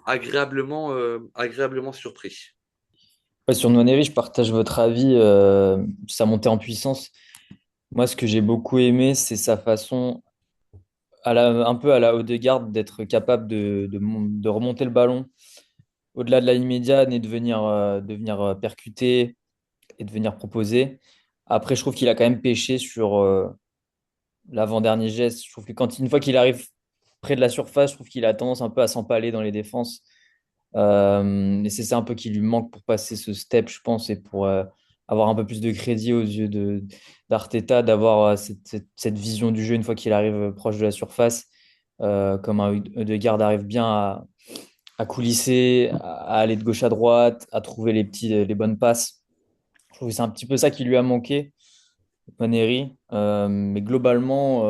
agréablement surpris. Ouais, sur Nwaneri, je partage votre avis, sa montée en puissance. Moi, ce que j'ai beaucoup aimé, c'est sa façon, un peu à la Odegaard, d'être capable de remonter le ballon au-delà de la ligne médiane et de venir percuter et de venir proposer. Après, je trouve qu'il a quand même pêché sur l'avant-dernier geste. Je trouve que une fois qu'il arrive près de la surface, je trouve qu'il a tendance un peu à s'empaler dans les défenses. Et c'est ça un peu qui lui manque pour passer ce step, je pense, et pour avoir un peu plus de crédit aux yeux d'Arteta, d'avoir cette vision du jeu une fois qu'il arrive proche de la surface, comme un Ødegaard arrive bien à coulisser, à aller de gauche à droite, à trouver les bonnes passes. Je trouve que c'est un petit peu ça qui lui a manqué, Maneri. Mais globalement,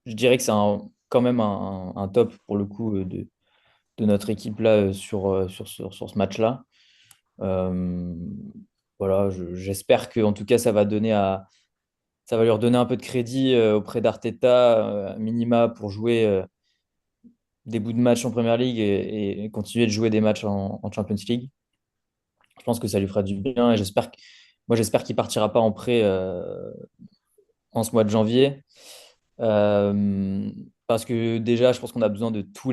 je dirais que c'est quand même un top pour le coup de notre équipe là sur ce match-là. Euh, voilà, j'espère que en tout cas ça va lui redonner un peu de crédit auprès d'Arteta, minima pour jouer des bouts de match en Première League et continuer de jouer des matchs en Champions League. Je pense que ça lui fera du bien et j'espère qu'il partira pas en prêt en ce mois de janvier. Euh, Parce que déjà, je pense qu'on a besoin de tout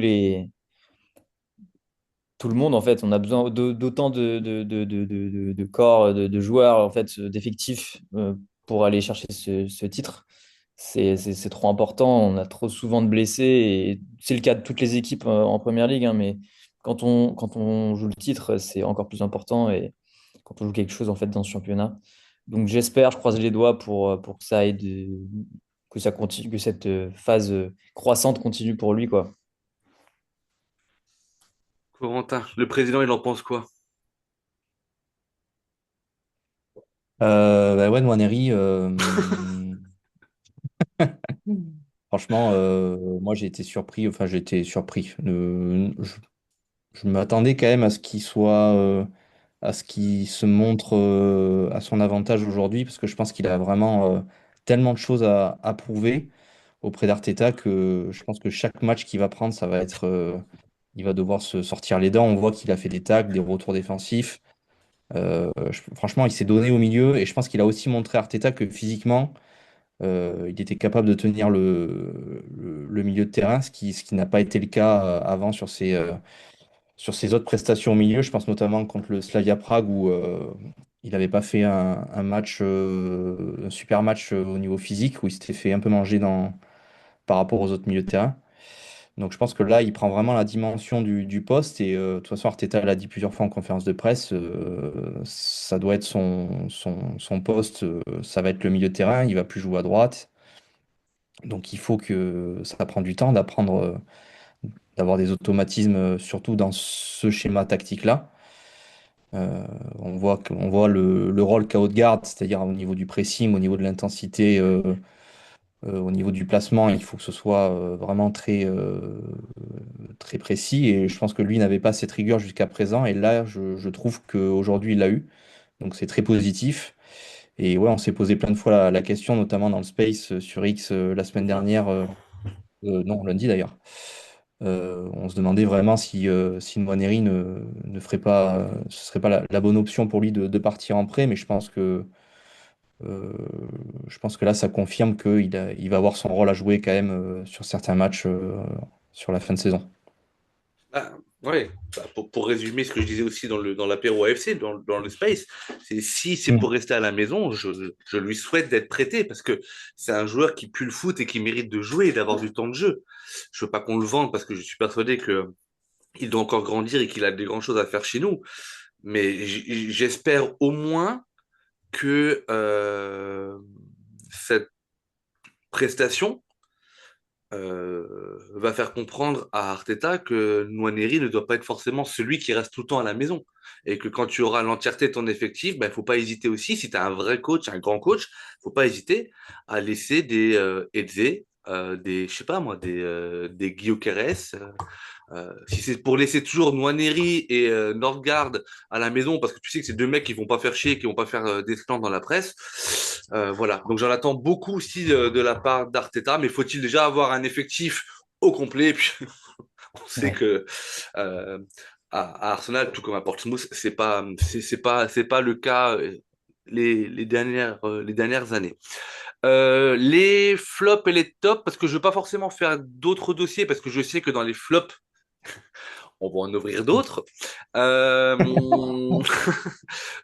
le monde en fait. On a besoin d'autant de corps, de joueurs en fait, d'effectifs pour aller chercher ce titre. C'est trop important. On a trop souvent de blessés et c'est le cas de toutes les équipes en Première Ligue, hein, mais quand on joue le titre, c'est encore plus important et quand on joue quelque chose en fait dans ce championnat. Donc j'espère, je croise les doigts pour que ça aille que ça continue, que cette phase croissante continue pour lui, quoi. Corentin, le président, il en pense quoi? Bah ouais, Nwaneri, franchement, moi j'ai été surpris, enfin j'ai été surpris. Je m'attendais quand même à ce qu'il soit, à ce qu'il se montre à son avantage aujourd'hui, parce que je pense qu'il a vraiment tellement de choses à prouver auprès d'Arteta que je pense que chaque match qu'il va prendre, ça va être, il va devoir se sortir les dents. On voit qu'il a fait des tacles, des retours défensifs. Franchement, il s'est donné au milieu et je pense qu'il a aussi montré à Arteta que physiquement, il était capable de tenir le milieu de terrain, ce qui n'a pas été le cas avant sur ses autres prestations au milieu. Je pense notamment contre le Slavia Prague où il n'avait pas fait un match, un super match au niveau physique, où il s'était fait un peu manger par rapport aux autres milieux de terrain. Donc je pense que là, il prend vraiment la dimension du poste et de toute façon, Arteta l'a dit plusieurs fois en conférence de presse, ça doit être son poste, ça va être le milieu de terrain, il va plus jouer à droite. Donc il faut que ça prend du temps d'apprendre, d'avoir des automatismes, surtout dans ce schéma tactique-là. On voit le rôle qu'a Odegaard, c'est-à-dire au niveau du pressing, au niveau de l'intensité, au niveau du placement, il faut que ce soit vraiment très précis. Et je pense que lui n'avait pas cette rigueur jusqu'à présent. Et là, je trouve qu'aujourd'hui, il l'a eu. Donc c'est très positif. Et ouais, on s'est posé plein de fois la question, notamment dans le Space sur X la semaine dernière, non, lundi d'ailleurs, On se demandait vraiment si Nwaneri ne ferait pas, ce serait pas la bonne option pour lui de partir en prêt, mais euh, je pense que là, ça confirme il va avoir son rôle à jouer quand même sur certains matchs sur la fin de saison. Ah, ouais, bah, pour résumer ce que je disais aussi dans l'apéro AFC, dans le Space, c'est si c'est Mm. pour rester à la maison, je lui souhaite d'être prêté parce que c'est un joueur qui pue le foot et qui mérite de jouer et d'avoir du temps de jeu. Je veux pas qu'on le vende parce que je suis persuadé que il doit encore grandir et qu'il a des grandes choses à faire chez nous. Mais j'espère au moins que cette prestation va faire comprendre à Arteta que Nwaneri ne doit pas être forcément celui qui reste tout le temps à la maison. Et que quand tu auras l'entièreté de ton effectif, ben, il faut pas hésiter aussi, si tu as un vrai coach, un grand coach, faut pas hésiter à laisser des Eze, des, je sais pas moi, des Guillaume Quérez, si c'est pour laisser toujours Nwaneri et Nordgaard à la maison, parce que tu sais que c'est deux mecs qui vont pas faire chier, qui vont pas faire d'esclandre dans la presse, voilà. Donc j'en attends beaucoup aussi de la part d'Arteta, mais faut-il déjà avoir un effectif au complet? Et puis on sait Ouais. que euh, à Arsenal, tout comme à Portsmouth, c'est pas le cas les dernières années. Les flops et les tops, parce que je veux pas forcément faire d'autres dossiers, parce que je sais que dans les flops on va en ouvrir d'autres.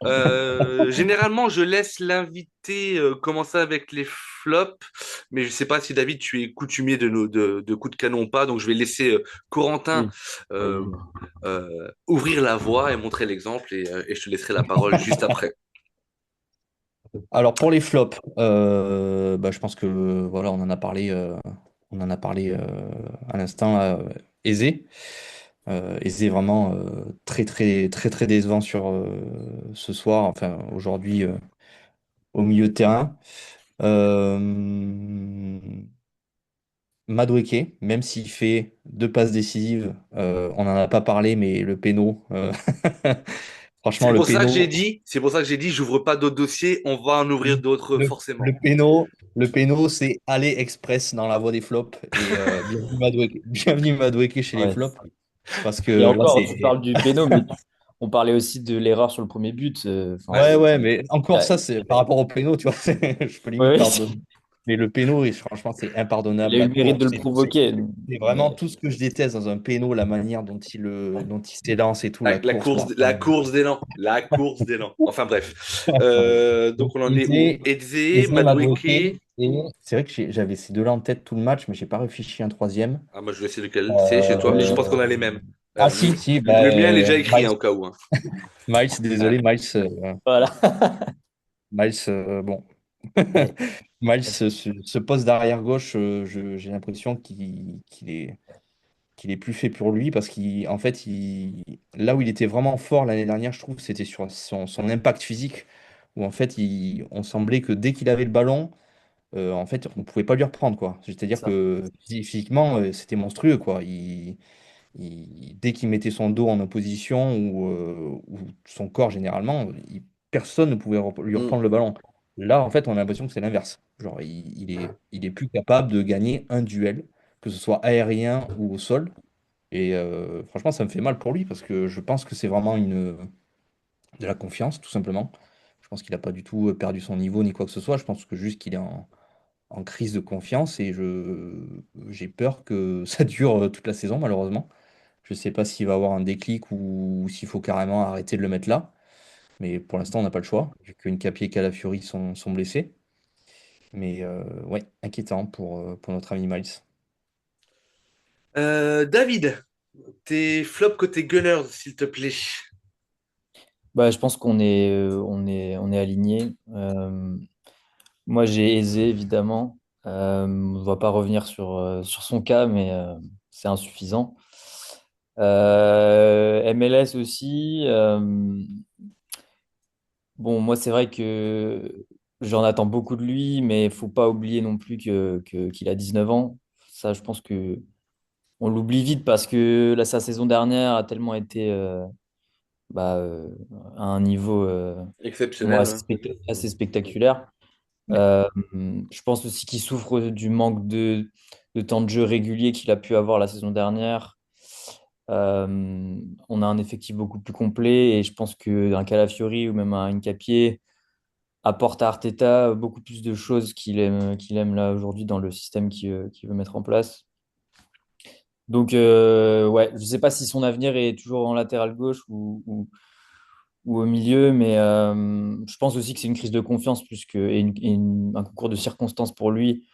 Euh, généralement, je laisse l'invité commencer avec les flops, mais je sais pas si David, tu es coutumier de coups de canon ou pas, donc je vais laisser Corentin Oui. euh, Vas-y. ouvrir la voie et montrer l'exemple, et je te laisserai la parole juste après. Alors pour les flops, bah, je pense que voilà, on en a parlé à l'instant là, Aizé. Aizé vraiment très décevant sur ce soir, enfin aujourd'hui au milieu de terrain. Euh, Madueke, même s'il fait deux passes décisives, on n'en a pas parlé, mais le péno, franchement le péno. C'est pour ça que j'ai dit, j'ouvre pas d'autres dossiers, on va en ouvrir d'autres forcément. Le péno, c'est aller express dans la voie des flops. Et bienvenue Madueke, bienvenue Madueke chez les Ouais. flops. Parce Et que là, encore, tu c'est. parles du péno, mais on parlait aussi de l'erreur sur le premier but. Ouais. Ouais, ouais, mais encore Ouais, ça, c'est par rapport au péno, tu vois, je peux limite ouais, pardonner. Mais le péno, franchement, c'est il impardonnable. a eu La le mérite de course, le provoquer. c'est vraiment Mais tout ce que je déteste dans un péno, la manière dont il s'élance et tout, la course. Bon, La course d'élan. La course d'élan. Enfin bref. Donc on en est où? Eze, Eze, Eze Madueke, Madueke. et c'est vrai que j'avais ces deux-là en tête tout le match, mais j'ai pas réfléchi à un troisième. Ah, moi je vais essayer lequel c'est chez toi. Je pense Euh, qu'on a les mêmes. Ah si, si, Le mien est déjà écrit Miles, hein, au cas où. Hein. Miles, désolé, voilà. Miles, bon. Mais, Miles, ce poste d'arrière gauche, j'ai l'impression qu'il est plus fait pour lui parce qu'en fait, là où il était vraiment fort l'année dernière, je trouve, c'était sur son impact physique, où en fait, on semblait que dès qu'il avait le ballon, en fait, on pouvait pas lui reprendre, quoi. C'est-à-dire ça, que physiquement, c'était monstrueux, quoi. Dès qu'il mettait son dos en opposition ou son corps généralement, personne ne pouvait lui Hmm. reprendre le ballon. Là, en fait, on a l'impression que c'est l'inverse. Genre, il est plus capable de gagner un duel, que ce soit aérien ou au sol. Et franchement, ça me fait mal pour lui parce que je pense que c'est vraiment de la confiance, tout simplement. Je pense qu'il n'a pas du tout perdu son niveau ni quoi que ce soit. Je pense que juste qu'il est en crise de confiance et j'ai peur que ça dure toute la saison, malheureusement. Je ne sais pas s'il va avoir un déclic ou s'il faut carrément arrêter de le mettre là. Mais pour l'instant, on n'a pas le choix, vu que Nkapie et Calafiori sont blessés. Mais ouais, inquiétant pour notre ami Miles. David, tes flops côté Gunners, s'il te plaît. bah, je pense qu'on est aligné. Moi, j'ai aisé, évidemment. On ne va pas revenir sur son cas, mais c'est insuffisant. MLS aussi. Bon, moi, c'est vrai que j'en attends beaucoup de lui, mais il faut pas oublier non plus qu'il a 19 ans. Ça, je pense que on l'oublie vite parce que sa saison dernière a tellement été bah, à un niveau pour moi Exceptionnel. Ouais. assez spectaculaire. Je pense aussi qu'il souffre du manque de temps de jeu régulier qu'il a pu avoir la saison dernière. On a un effectif beaucoup plus complet et je pense qu'un Calafiori ou même un Hincapié apporte à Arteta beaucoup plus de choses qu'il aime là aujourd'hui dans le système qu'il veut mettre en place. Donc, ouais, je ne sais pas si son avenir est toujours en latéral gauche ou au milieu, mais je pense aussi que c'est une crise de confiance plus que, un concours de circonstances pour lui.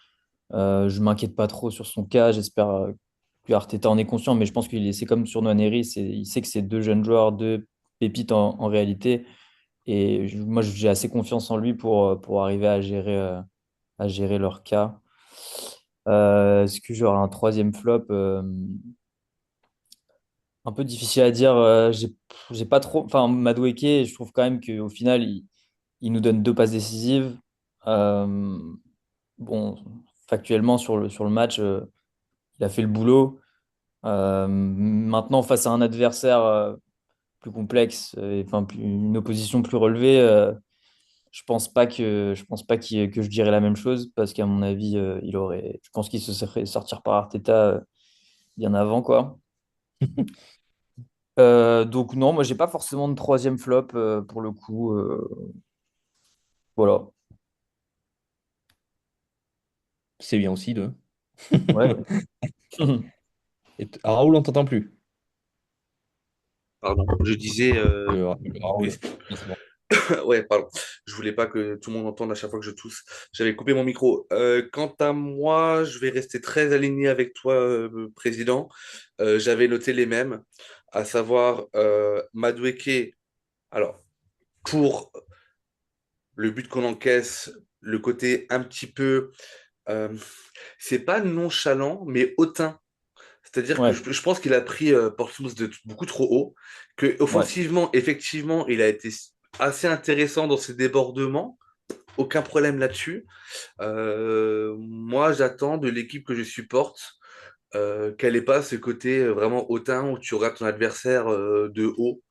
Je ne m'inquiète pas trop sur son cas. J'espère que Arteta en est conscient, mais je pense c'est comme sur Nwaneri, il sait que c'est deux jeunes joueurs, deux pépites en réalité. Et moi, j'ai assez confiance en lui pour arriver à gérer leur cas. Est-ce que j'aurai un troisième flop? Un peu difficile à dire. J'ai pas trop. Enfin, Madueke, je trouve quand même qu'au final, il nous donne deux passes décisives. Euh, bon, factuellement, sur le match, il a fait le boulot. Maintenant, face à un adversaire plus complexe, enfin, une opposition plus relevée, je pense pas que je dirais la même chose parce qu'à mon avis, je pense qu'il se serait sortir par Arteta bien avant, quoi. Donc non, moi j'ai pas forcément de troisième flop pour le coup. Voilà. C'est bien aussi de. Ouais. Raoul, on t'entend plus. Pardon, je disais, Raoul. Ah, c'est bon. ouais, pardon. Je voulais pas que tout le monde entende à chaque fois que je tousse. J'avais coupé mon micro. Quant à moi, je vais rester très aligné avec toi, président. J'avais noté les mêmes, à savoir Madueke. Alors, pour le but qu'on encaisse, le côté un petit peu, euh, c'est pas nonchalant, mais hautain. C'est-à-dire que Ouais, je pense qu'il a pris Portsmouth de beaucoup trop haut, que ouais. offensivement, effectivement, il a été assez intéressant dans ses débordements. Aucun problème là-dessus. Moi, j'attends de l'équipe que je supporte qu'elle n'ait pas ce côté vraiment hautain où tu regardes ton adversaire de haut.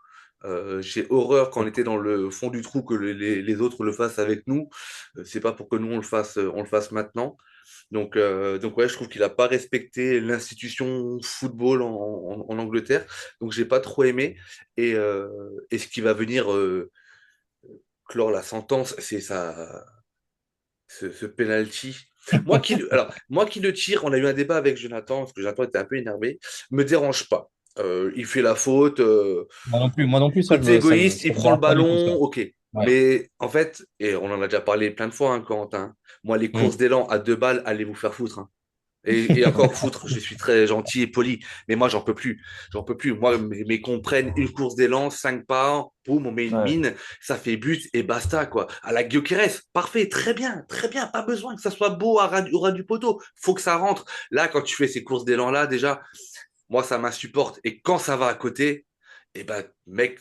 J'ai horreur quand on était dans le fond du trou que les autres le fassent avec nous. C'est pas pour que nous on le fasse maintenant. Donc ouais, je trouve qu'il n'a pas respecté l'institution football en Angleterre. Donc j'ai pas trop aimé. Et ce qui va venir clore la sentence, c'est ce penalty. Moi qui le tire, on a eu un débat avec Jonathan, parce que Jonathan était un peu énervé, me dérange pas. Il fait la faute. Moi non plus, Côté égoïste, il ça me prend le dérange pas du tout, ça. ballon, ok. Ouais. Mais en fait, et on en a déjà parlé plein de fois, hein, Quentin, moi, les courses Mm. d'élan à 2 balles, allez vous faire foutre, hein. Et encore foutre, je suis très gentil et poli, mais moi j'en peux plus, j'en peux plus. Moi, mais qu'on prenne une course d'élan, 5 pas, boum, on met une Ouais. mine, ça fait but et basta quoi. À la Gyökeres, parfait, très bien, pas besoin que ça soit beau au ras du poteau, faut que ça rentre. Là, quand tu fais ces courses d'élan là, déjà, moi ça m'insupporte. Et quand ça va à côté, eh ben mec,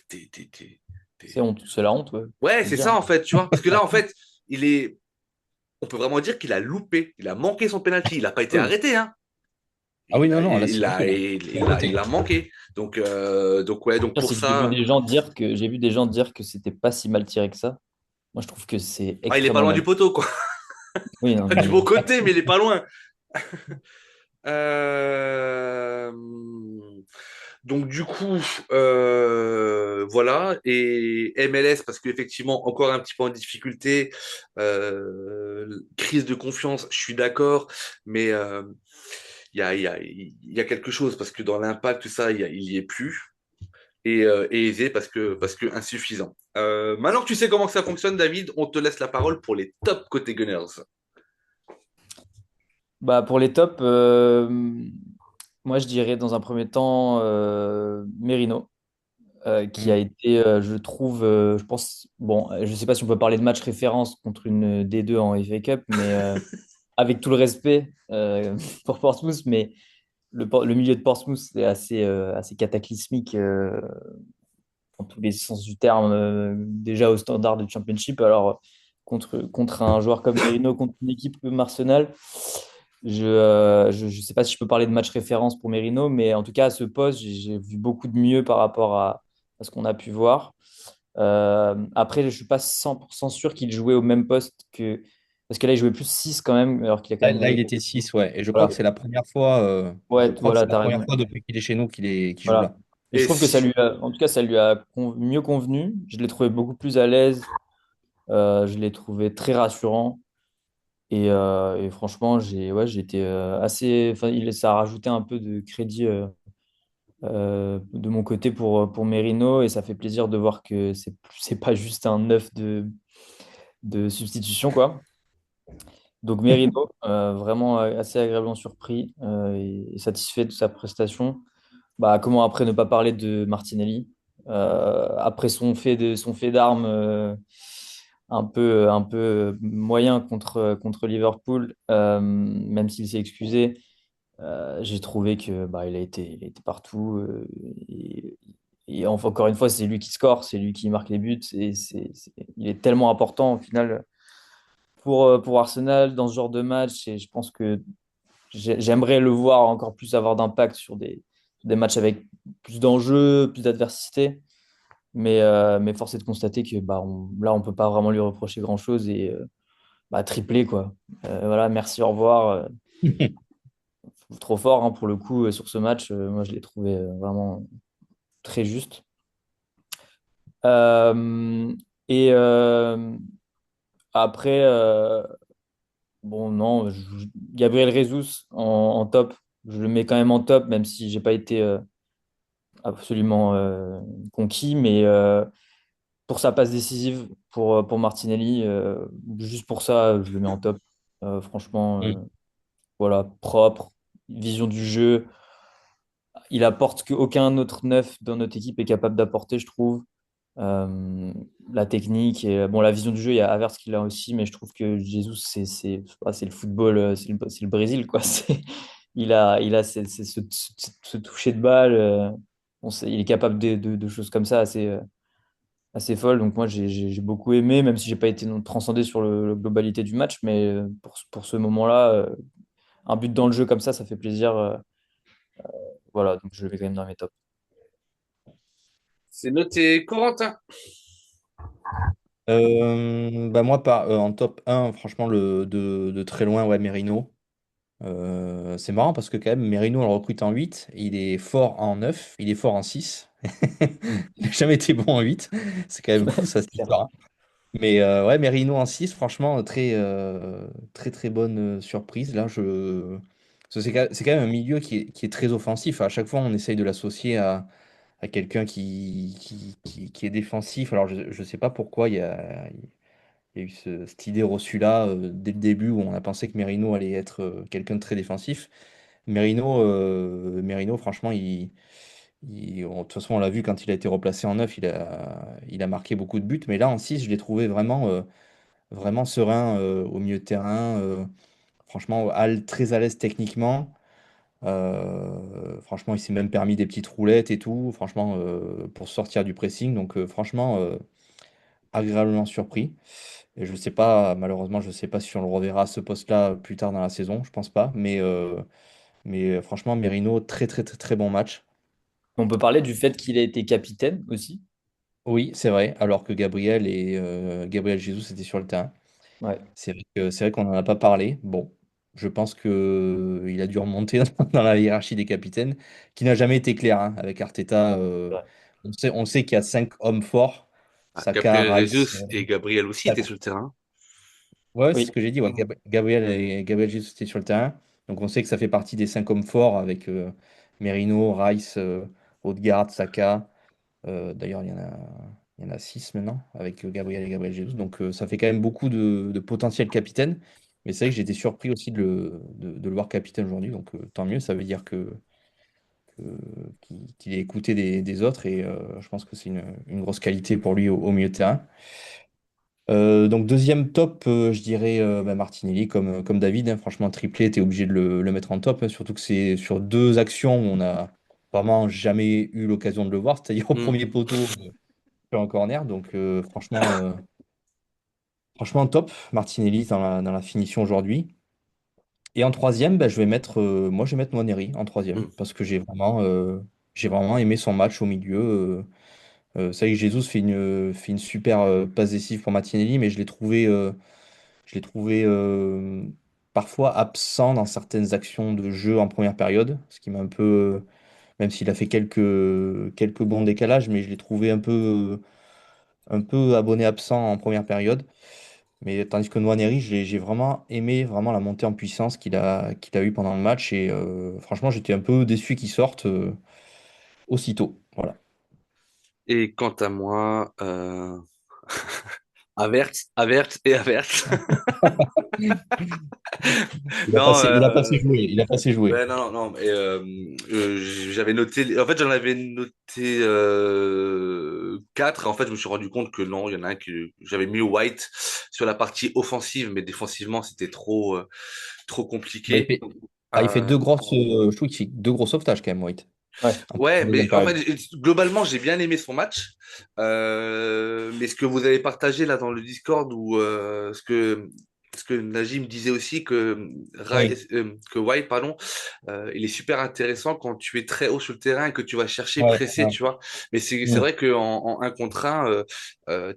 C'est honte, c'est la honte, ouais. ouais, Faut le c'est dire. ça en fait, tu vois, parce que là en fait, on peut vraiment dire qu'il a loupé, il a manqué son penalty, il n'a pas été Oui. arrêté, hein. Ah oui, non, non, là, c'est loupé, là. C'est à Il côté. l'a manqué. Donc ouais, Le donc pire, pour c'est que ça, j'ai vu des gens dire que c'était pas si mal tiré que ça. Moi, je trouve que c'est il est pas extrêmement loin mal. du poteau, quoi. Oui, non, Du bon mais côté, mais il est pas loin. Euh, Donc du coup, voilà. Et MLS, parce qu'effectivement, encore un petit peu en difficulté, crise de confiance, je suis d'accord, mais il y a quelque chose, parce que dans l'impact, tout ça, il y est plus. Et aisé parce que insuffisant. Maintenant que tu sais comment ça fonctionne, David, on te laisse la parole pour les top côté Gunners. bah, pour les tops, moi, je dirais dans un premier temps Merino, qui a Mm. été, je trouve, je pense, bon, je sais pas si on peut parler de match référence contre une D2 en FA Cup, mais avec tout le respect pour Portsmouth, mais le milieu de Portsmouth, c'est assez cataclysmique dans tous les sens du terme, déjà au standard de Championship. Alors, contre un joueur comme Merino, contre une équipe comme Arsenal, je sais pas si je peux parler de match référence pour Merino, mais en tout cas, à ce poste, j'ai vu beaucoup de mieux par rapport à ce qu'on a pu voir. Après, je suis pas 100% sûr qu'il jouait au même poste que Parce que là, il jouait plus 6 quand même, alors qu'il a quand Là, même. là, il était 6 ouais. Et je crois Voilà, que c'est la première fois, je ouais, crois que voilà, c'est la t'as première raison. fois depuis qu'il est chez nous qu'il joue Voilà. là. Et je Et trouve que ça si, lui a, en tout cas, ça lui a mieux convenu. Je l'ai trouvé beaucoup plus à l'aise. Je l'ai trouvé très rassurant. Et franchement, j'ai été assez. Enfin, ça a rajouté un peu de crédit de mon côté pour Merino. Et ça fait plaisir de voir que c'est pas juste un neuf de substitution, quoi. Donc Merino, vraiment assez agréablement surpris et satisfait de sa prestation. Bah, comment après ne pas parler de Martinelli après son fait d'armes un peu moyen contre Liverpool, même s'il s'est excusé, j'ai trouvé que bah, il a été partout. Encore une fois, c'est lui qui score, c'est lui qui marque les buts. Il est tellement important au final pour Arsenal dans ce genre de match. Et je pense que j'aimerais le voir encore plus avoir d'impact sur des matchs avec plus d'enjeux, plus d'adversité. Mais force est de constater que bah, là, on peut pas vraiment lui reprocher grand-chose et bah, triplé, quoi. Voilà, merci, au revoir. Trop fort hein, pour le coup sur ce match. Moi, je l'ai trouvé vraiment très juste. Euh, et après, bon, non, Gabriel Jesus en top. Je le mets quand même en top, même si j'ai pas été absolument conquis. Mais pour sa passe décisive pour Martinelli, juste pour ça, je le mets en top. Franchement, voilà, propre, vision du jeu. Il apporte qu'aucun autre neuf dans notre équipe est capable d'apporter, je trouve. La technique et bon, la vision du jeu, il y a Havertz qui l'a aussi, mais je trouve que Jesus, c'est le football, c'est le Brésil, quoi. Il a ce toucher de balle. Il est capable de choses comme ça assez folles. Donc, moi, j'ai beaucoup aimé, même si j'ai pas été non transcendé sur la globalité du match, mais pour ce moment-là, un but dans le jeu comme ça fait plaisir. Voilà, donc je le mets quand même dans mes tops. c'est noté Corentin. Bah moi, en top un franchement, de très loin, ouais, Merino. C'est marrant parce que quand même, Merino, on le recrute en 8 il est fort en 9 il est fort en 6. Il n'a jamais été bon en 8. C'est quand même fou, ça, cette Clair. histoire, hein. Mais ouais, Merino en 6 franchement, très très bonne surprise. Là, c'est quand même un milieu qui est très offensif. À chaque fois, on essaye de l'associer à quelqu'un qui est défensif. Alors, je ne sais pas pourquoi il y a eu cette idée reçue là dès le début où on a pensé que Merino allait être quelqu'un de très défensif. Merino franchement, de toute façon, on l'a vu quand il a été replacé en 9 il a marqué beaucoup de buts. Mais là, en 6 je l'ai trouvé vraiment serein au milieu de terrain. Franchement, très à l'aise techniquement. Franchement, il s'est même permis des petites roulettes et tout, franchement, pour sortir du pressing. Donc, franchement, agréablement surpris. Et je sais pas, malheureusement, je sais pas si on le reverra à ce poste-là plus tard dans la saison, je pense pas. Mais franchement, Merino, très très très très bon match. On peut parler du fait qu'il a été capitaine aussi. Oui, c'est vrai, alors que Gabriel Jesus étaient sur le terrain. Ouais. C'est vrai qu'on n'en a pas parlé. Bon, je pense que il a dû remonter dans la hiérarchie des capitaines, qui n'a jamais été clair hein, avec Arteta. On sait qu'il y a 5 hommes forts. Ah, Saka, Gabriel Rice. Jesus et Gabriel aussi étaient sur le terrain. Ouais, c'est ce Oui. que j'ai dit. Ouais. Gabriel Jesus étaient sur le terrain. Donc on sait que ça fait partie des 5 hommes forts avec Merino, Rice, Odegaard, Saka. D'ailleurs, il y en a 6 maintenant avec Gabriel et Gabriel Jesus. Donc ça fait quand même beaucoup de potentiels capitaines. Mais c'est vrai que j'ai été surpris aussi de le voir capitaine aujourd'hui. Donc tant mieux, ça veut dire qu'il est écouté des autres. Et je pense que c'est une grosse qualité pour lui au milieu de terrain. Donc deuxième top, je dirais bah, Martinelli comme David, hein. Franchement, triplé, t'es obligé de le mettre en top, hein. Surtout que c'est sur 2 actions où on a vraiment jamais eu l'occasion de le voir, c'est-à-dire au Hmm. premier poteau sur un corner. Donc franchement top, Martinelli dans la finition aujourd'hui. Et en troisième, bah, moi je vais mettre Nwaneri en troisième Hmm. parce que j'ai vraiment aimé son match au milieu. C'est vrai que Jesus fait une super passe décisive pour Martinelli, mais je l'ai trouvé. Je l'ai trouvé parfois absent dans certaines actions de jeu en première période, ce qui m'a un peu, même s'il a fait quelques bons décalages, mais je l'ai trouvé un peu abonné absent en première période. Mais tandis que Nwaneri, j'ai vraiment aimé vraiment la montée en puissance qu'il a eu pendant le match. Et franchement, j'étais un peu déçu qu'il sorte aussitôt. Voilà. Et quant à moi, Havertz, Havertz et Havertz. Non, Il a passé joué. Il a passé joué. ouais, non, non, mais, j'avais noté, en fait, j'en avais noté quatre. En fait, je me suis rendu compte que non, il y en a un que j'avais mis White sur la partie offensive, mais défensivement, c'était trop Bah, compliqué. il fait Euh, deux grosses, je trouve qu'il fait deux gros sauvetages quand même, White, Ouais. en ouais, deuxième mais en période. fait, globalement, j'ai bien aimé son match. Mais ce que vous avez partagé là dans le Discord, ou ce que Najim disait aussi, Oui, que White, pardon, il est super intéressant quand tu es très haut sur le terrain et que tu vas chercher ouais, presser, ouais. tu vois. Mais c'est Mm. vrai qu'en un contre un,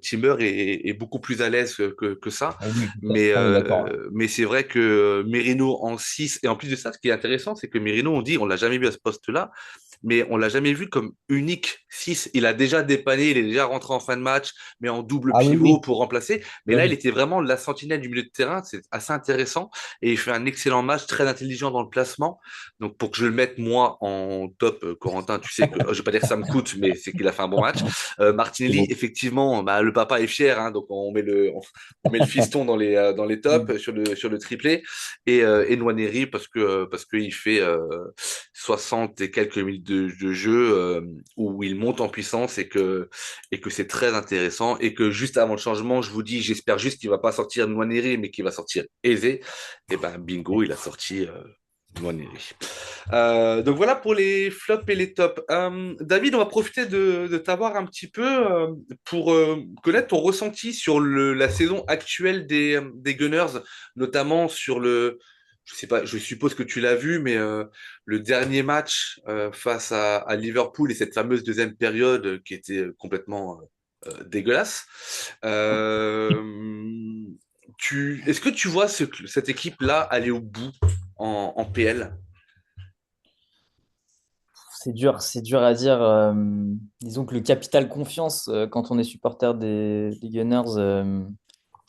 Timber est beaucoup plus à l'aise que ça. Ah oui, Mais, on est d'accord. Ouais. c'est vrai que Merino en 6 et en plus de ça, ce qui est intéressant, c'est que Merino, on l'a jamais vu à ce poste-là, mais on l'a jamais vu comme unique 6. Il a déjà dépanné, il est déjà rentré en fin de match, mais en double Ah oui, pivot oui. pour remplacer. Mais là, il Oui. était vraiment la sentinelle du milieu de terrain. C'est assez intéressant. Et il fait un excellent match, très intelligent dans le placement. Donc, pour que je le mette, moi, en top, Corentin, tu sais que, je vais pas dire que ça me coûte, mais c'est qu'il a fait un bon match. C'est Martinelli, beau. effectivement, bah, le papa est fier, hein, donc on met le fiston dans les tops, Mm. sur le triplé. Et Nwaneri, parce que il fait 60 et quelques minutes de jeu, où il monte en puissance, et que c'est très intéressant, et que juste avant le changement, je vous dis, j'espère juste qu'il va pas sortir Nwaneri, mais qu'il va sortir aisé. Et ben bingo, il a sorti Nwaneri. Donc voilà pour les flops et les tops. David, on va profiter de t'avoir un petit peu, pour connaître ton ressenti sur la saison actuelle des Gunners, notamment sur je sais pas, je suppose que tu l'as vu, mais le dernier match face à Liverpool, et cette fameuse deuxième période qui était complètement dégueulasse. Euh, Est-ce que tu vois cette équipe-là aller au bout en PL? C'est dur à dire. Disons que le capital confiance, quand on est supporter des Gunners,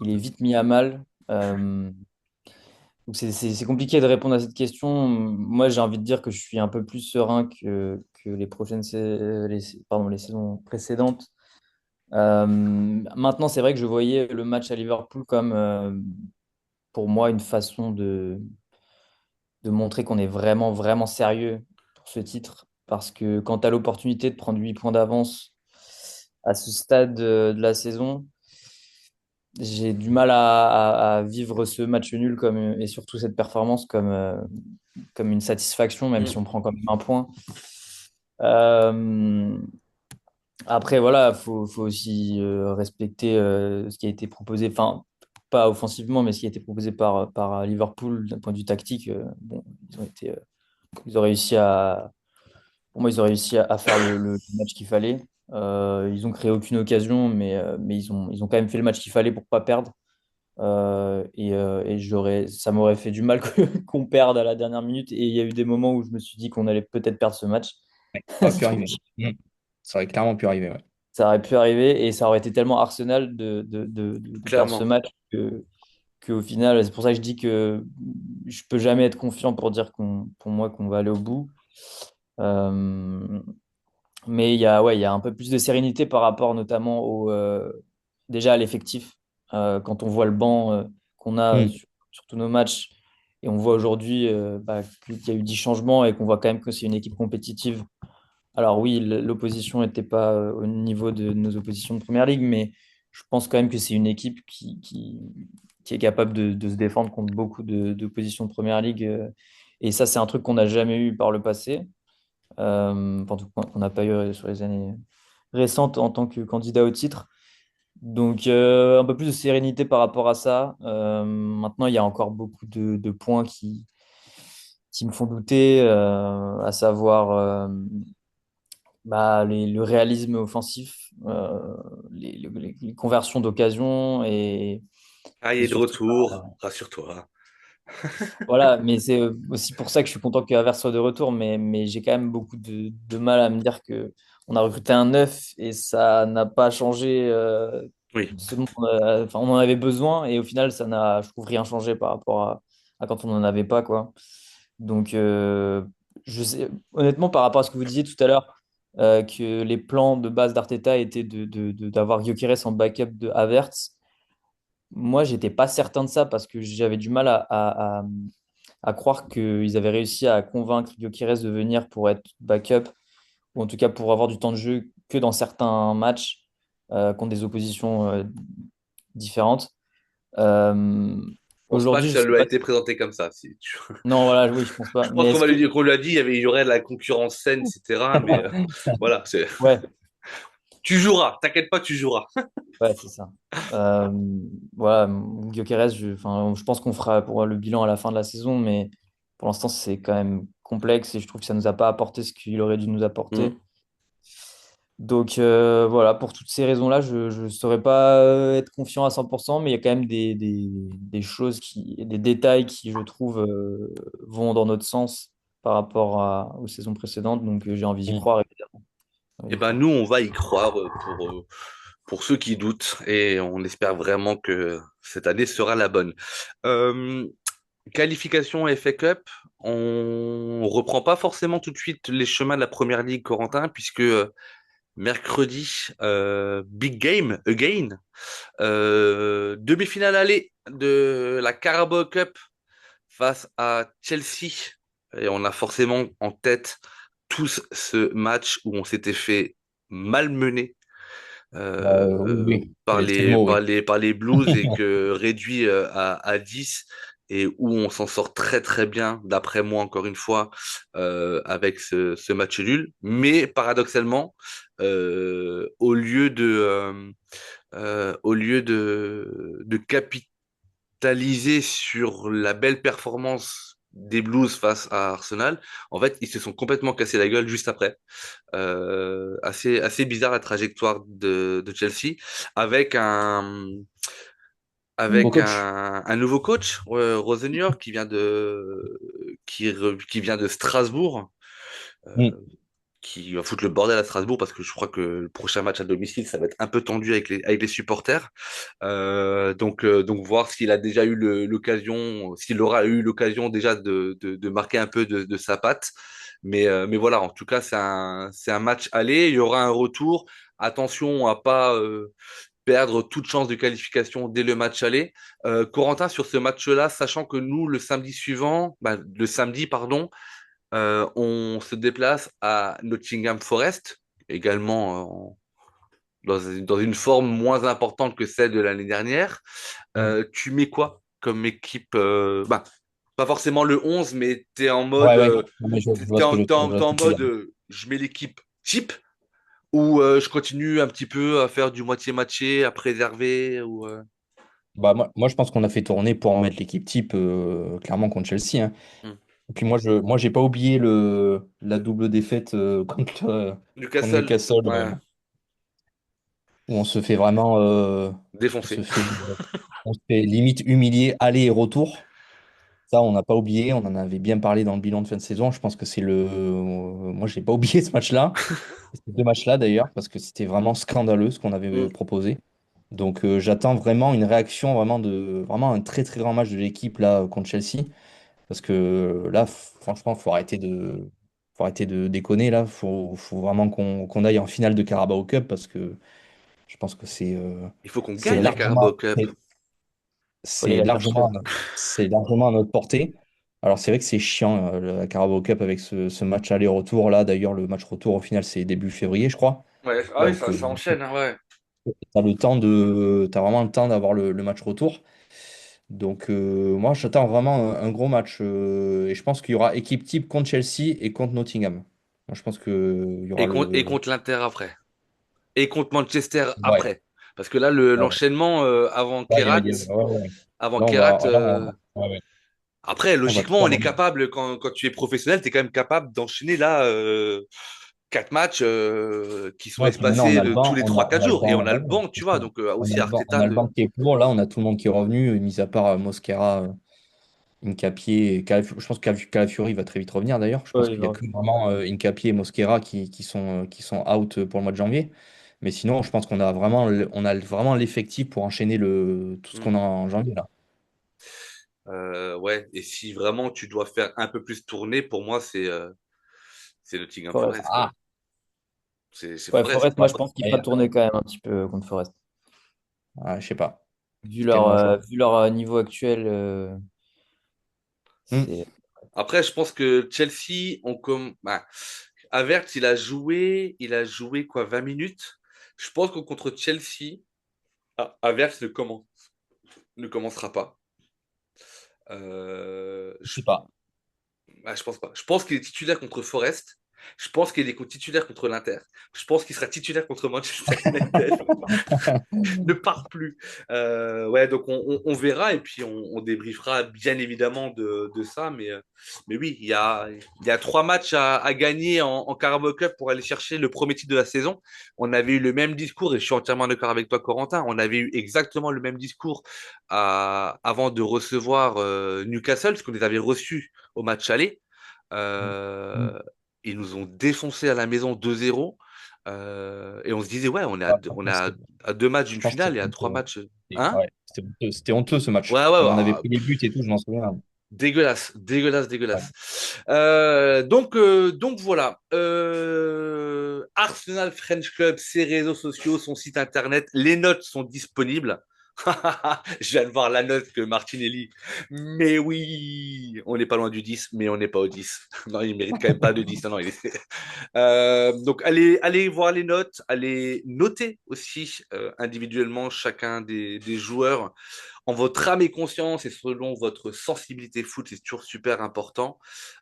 il est vite mis à mal. Donc c'est compliqué de répondre à cette question. Moi, j'ai envie de dire que je suis un peu plus serein que les pardon, les saisons précédentes. Maintenant, c'est vrai que je voyais le match à Liverpool comme, pour moi, une façon de montrer qu'on est vraiment, vraiment sérieux pour ce titre. Parce que quand tu as l'opportunité de prendre 8 points d'avance à ce stade de la saison, j'ai du mal à vivre ce match nul et surtout cette performance comme une satisfaction, même si Mm. on prend quand même un point. Euh, Après, voilà, faut aussi respecter ce qui a été proposé, enfin, pas offensivement, mais ce qui a été proposé par Liverpool d'un point de vue tactique. Bon, ils ont réussi pour moi, ils ont réussi à faire le match qu'il fallait. Ils ont créé aucune occasion, mais ils ont quand même fait le match qu'il fallait pour pas perdre. Et ça m'aurait fait du mal qu'on perde à la dernière minute. Et il y a eu des moments où je me suis dit qu'on allait peut-être perdre ce match. Ça aurait pu Donc, arriver. Mm. Ça aurait clairement pu arriver, ouais. ça aurait pu arriver et ça aurait été tellement Arsenal de perdre ce Clairement. match qu'au final, c'est pour ça que je dis que je peux jamais être confiant pour dire pour moi qu'on va aller au bout. Euh, mais ouais, il y a un peu plus de sérénité par rapport notamment déjà à l'effectif. Quand on voit le banc qu'on a Mm. sur tous nos matchs et on voit aujourd'hui qu'il y a eu 10 changements et qu'on voit quand même que c'est une équipe compétitive. Alors oui, l'opposition n'était pas au niveau de nos oppositions de Première Ligue, mais je pense quand même que c'est une équipe qui est capable de se défendre contre beaucoup d'oppositions de Première Ligue. Et ça, c'est un truc qu'on n'a jamais eu par le passé. En tout cas, qu'on n'a pas eu sur les années récentes en tant que candidat au titre. Donc, un peu plus de sérénité par rapport à ça. Maintenant, il y a encore beaucoup de points qui me font douter, à savoir le réalisme offensif, les conversions d'occasion Ah, il C'est est de surtout retour, rassure-toi. voilà, mais c'est aussi pour ça que je suis content que Havertz soit de retour, mais j'ai quand même beaucoup de mal à me dire que on a recruté un neuf et ça n'a pas changé Oui. ce dont enfin, on en avait besoin et au final, ça n'a, je trouve, rien changé par rapport à quand on n'en avait pas, quoi. Donc, je sais, honnêtement, par rapport à ce que vous disiez tout à l'heure, que les plans de base d'Arteta étaient d'avoir Gyökeres en backup de Havertz, moi, j'étais pas certain de ça parce que j'avais du mal à croire qu'ils avaient réussi à convaincre Gyökeres de venir pour être backup, ou en tout cas pour avoir du temps de jeu que dans certains matchs contre des oppositions différentes. Euh, Je pense pas que Aujourd'hui, je ça sais lui a pas. été présenté comme ça. Non, voilà, oui, je pense pas. Je pense Mais est-ce que. qu'on lui a dit il y aurait de la concurrence saine, etc. Mais voilà, Ouais, tu joueras, t'inquiète pas, tu joueras. ouais, c'est ça. Euh, voilà, Gyökeres, enfin, je pense qu'on fera pour le bilan à la fin de la saison, mais pour l'instant, c'est quand même complexe et je trouve que ça nous a pas apporté ce qu'il aurait dû nous apporter. Mm. Donc voilà, pour toutes ces raisons-là, je ne saurais pas être confiant à 100%, mais il y a quand même des choses des détails qui, je trouve, vont dans notre sens par rapport aux saisons précédentes. Donc j'ai envie d'y Mm. croire, évidemment. J'ai envie Eh d'y ben croire. nous, on va y croire pour ceux qui doutent et on espère vraiment que cette année sera la bonne. Euh, Qualification FA Cup, on reprend pas forcément tout de suite les chemins de la Première Ligue, Corentin, puisque mercredi, big game again, demi-finale aller de la Carabao Cup face à Chelsea. Et on a forcément en tête tous ce match où on s'était fait malmener Oui, oui, par c'est le mot, oui. par les Blues et que réduit à 10 et où on s'en sort très très bien, d'après moi encore une fois, avec ce match nul. Mais paradoxalement, au lieu de capitaliser sur la belle performance des Blues face à Arsenal, en fait, ils se sont complètement cassés la gueule juste après. Assez bizarre la trajectoire de Chelsea avec Nouveau coach. un nouveau coach, Rosenior, qui vient de Strasbourg, Mm. qui va foutre le bordel à Strasbourg parce que je crois que le prochain match à domicile, ça va être un peu tendu avec les supporters. Donc voir s'il a déjà eu l'occasion, s'il aura eu l'occasion déjà de marquer un peu de sa patte. Mais voilà, en tout cas, c'est un match aller. Il y aura un retour. Attention à pas perdre toute chance de qualification dès le match aller. Corentin, sur ce match-là, sachant que nous, le samedi, pardon, on se déplace à Nottingham Forest, également dans une forme moins importante que celle de l'année dernière. Mm. Tu mets quoi comme équipe pas forcément le 11, mais tu es en Ouais, mode, ouais. Non, mais je vois ce que je, je vois t'es ce en que tu veux mode dire. je mets l'équipe type ou je continue un petit peu à faire du moitié-matché, à préserver Bah, moi, je pense qu'on a fait tourner pour en mettre l'équipe type, clairement, contre Chelsea, hein. Hmm. Et puis moi, j'ai pas oublié la double défaite contre Newcastle, Newcastle, ouais, où on se fait vraiment, on se défoncé. fait, on se fait limite humilier aller et retour. Ça, on n'a pas oublié. On en avait bien parlé dans le bilan de fin de saison. Je pense que moi, j'ai pas oublié ce match-là. Ces deux matchs-là, d'ailleurs, parce que c'était vraiment scandaleux ce qu'on avait Hmm. proposé. Donc, j'attends vraiment une réaction, vraiment un très très grand match de l'équipe là contre Chelsea. Parce que là, franchement, faut arrêter de déconner là. Faut vraiment qu'on aille en finale de Carabao Cup parce que je pense que Il faut qu'on c'est gagne la Carabao largement, Cup. Faut aller c'est la chercher. largement, c'est largement à notre portée. Alors c'est vrai que c'est chiant la Carabao Cup avec ce match aller-retour là. D'ailleurs, le match retour au final c'est début février, je crois. Ouais, ah oui, Donc ça enchaîne, hein, ouais. t'as vraiment le temps d'avoir le match retour. Donc moi j'attends vraiment un gros match et je pense qu'il y aura équipe type contre Chelsea et contre Nottingham. Moi je pense que il y aura Et le contre l'Inter après. Et contre Manchester ouais, après. Parce que là, ouais, l'enchaînement ouais, ouais, ouais. Avant Là Kerat, ouais, ouais. après, On va logiquement, tout on est avoir. capable, quand tu es professionnel, tu es quand même capable d'enchaîner là. 4 matchs qui sont Ouais, puis maintenant, on espacés a le tous banc, les on a, trois on quatre a le jours. Et banc on en a le relève, banc, tu c'est vois. ça. Donc On aussi a le banc, on Arteta. a le banc qui est lourd. Là, on a tout le monde qui est revenu, mis à part Mosquera, Hincapié et je pense que Calafiori va très vite revenir d'ailleurs. Je pense Ouais, qu'il n'y a que vraiment Hincapié et Mosquera qui sont out pour le mois de janvier. Mais sinon, je pense qu'on a vraiment l'effectif pour enchaîner tout ce Hmm. qu'on a en janvier là. Ouais. Et si vraiment tu dois faire un peu plus tourner, pour moi, c'est Nottingham Forest. Forest, quoi. Ah, C'est Ouais, Forest. Forest, moi je pense qu'il fera et- tourner quand même un petit peu contre Forest. je sais pas. Vu C'est leur, tellement euh, chaud. vu leur niveau actuel, Hmm. c'est. Après, je pense que Chelsea, bah, Havertz, il a joué quoi, 20 minutes. Je pense que contre Chelsea, Havertz ne commencera pas. Je sais pas. Je pense pas. Je pense qu'il est titulaire contre Forest. Je pense qu'il est titulaire contre l'Inter. Je pense qu'il sera titulaire contre Manchester United. Ne part plus. Ouais, donc on verra et puis on débriefera bien évidemment de ça. Mais oui, il y a 3 matchs à gagner en Carabao Cup pour aller chercher le premier titre de la saison. On avait eu le même discours et je suis entièrement d'accord avec toi, Corentin. On avait eu exactement le même discours avant de recevoir Newcastle, parce qu'on les avait reçus au match aller. Hmm. Euh, Ils nous ont défoncé à la maison 2-0. Et on se disait, ouais, Ouais, on franchement, est à 2 matchs je d'une pense que finale et c'était à honteux, 3 matchs. ouais. Hein? Ouais, c'était honteux ce match. Ouais, ouais, Comme on avait ouais, pris les buts et tout, je m'en souviens. dégueulasse, dégueulasse, Ouais. dégueulasse. Donc voilà. Arsenal French Club, ses réseaux sociaux, son site internet, les notes sont disponibles. Je viens de voir la note que Martinelli. Mais oui, on n'est pas loin du 10, mais on n'est pas au 10. Non, il mérite quand même pas de 10. Non, non, donc, allez voir les notes, allez noter aussi individuellement chacun des joueurs en votre âme et conscience et selon votre sensibilité foot, c'est toujours super important.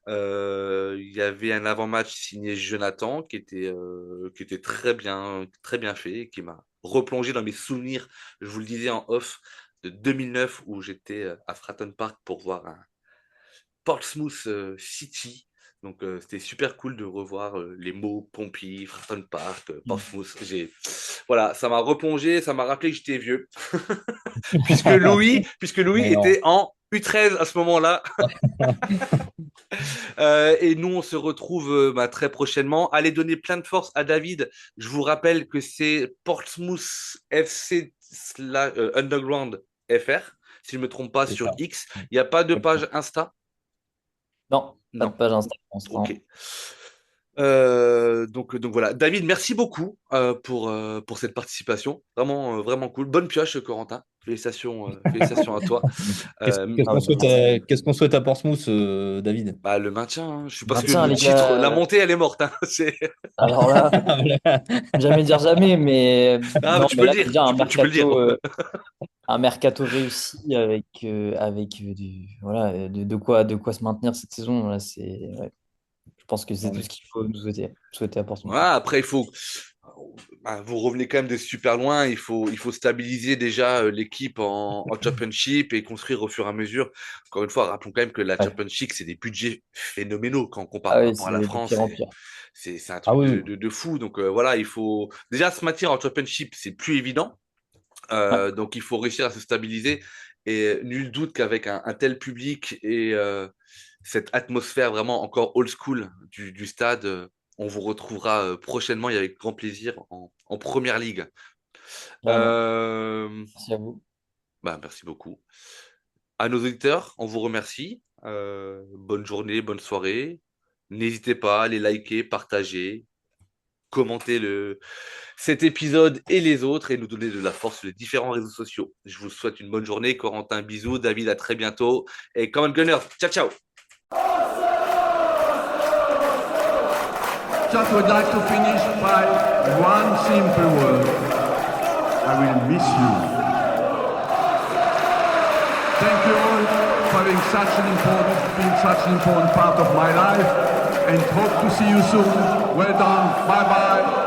Il y avait un avant-match signé Jonathan qui était très bien fait, et qui m'a replongé dans mes souvenirs, je vous le disais en off, de 2009 où j'étais à Fratton Park pour voir un Portsmouth City. Donc c'était super cool de revoir les mots Pompey, Fratton Park, Portsmouth. Voilà, ça m'a replongé, ça m'a rappelé que j'étais vieux. Puisque Louis Mais non. était en U13 à ce moment-là. Et nous, on se retrouve très prochainement. Allez donner plein de force à David. Je vous rappelle que c'est Portsmouth FC Underground FR, si je ne me trompe pas, C'est sur ça. X. Il n'y a pas de page Insta? Non, pas de Non. page Insta pour Ok. l'instant. Donc voilà. David, merci beaucoup pour cette participation. Vraiment, vraiment cool. Bonne pioche, Corentin. Félicitations à toi. Qu'est-ce Euh, qu'est-ce Ah qu'on ouais, souhaite merci. qu'est-ce qu'on souhaite à Portsmouth, David? le maintien, hein. Parce que Maintien, le les titre, la gars. montée, elle est morte, hein. Alors là, Voilà. jamais dire jamais, mais Ah, mais non, tu mais peux le là dire. déjà Tu peux le dire. un mercato réussi avec voilà, de quoi se maintenir cette saison. Là, ouais, je pense que c'est Non, tout mais ce qu'il faut nous souhaiter à Portsmouth. Voilà, après, vous revenez quand même de super loin. Il faut stabiliser déjà l'équipe en Championship et construire au fur et à mesure. Encore une fois, rappelons quand même que la Ouais. Championship, c'est des budgets phénoménaux quand on compare Ah par oui, rapport à la c'est de France. pire en pire. C'est un ah truc oui, de fou. Donc voilà, il faut déjà se maintenir en Championship, c'est plus évident. Ouais. Donc il faut réussir à se stabiliser. Et nul doute qu'avec un tel public et cette atmosphère vraiment encore old school du stade, on vous retrouvera prochainement et avec grand plaisir en première ligue. Vraiment. Euh, Merci à vous. Merci beaucoup. À nos auditeurs, on vous remercie. Bonne journée, bonne soirée. N'hésitez pas à les liker, partager, commenter cet épisode et les autres et nous donner de la force sur les différents réseaux sociaux. Je vous souhaite une bonne journée. Corentin, bisous. David, à très bientôt. Et Common Gunners, ciao, ciao. Just would like to finish by one simple word. I will miss you. Thank you all for being such an important part of my life, and hope to see you soon. Well done. Bye bye.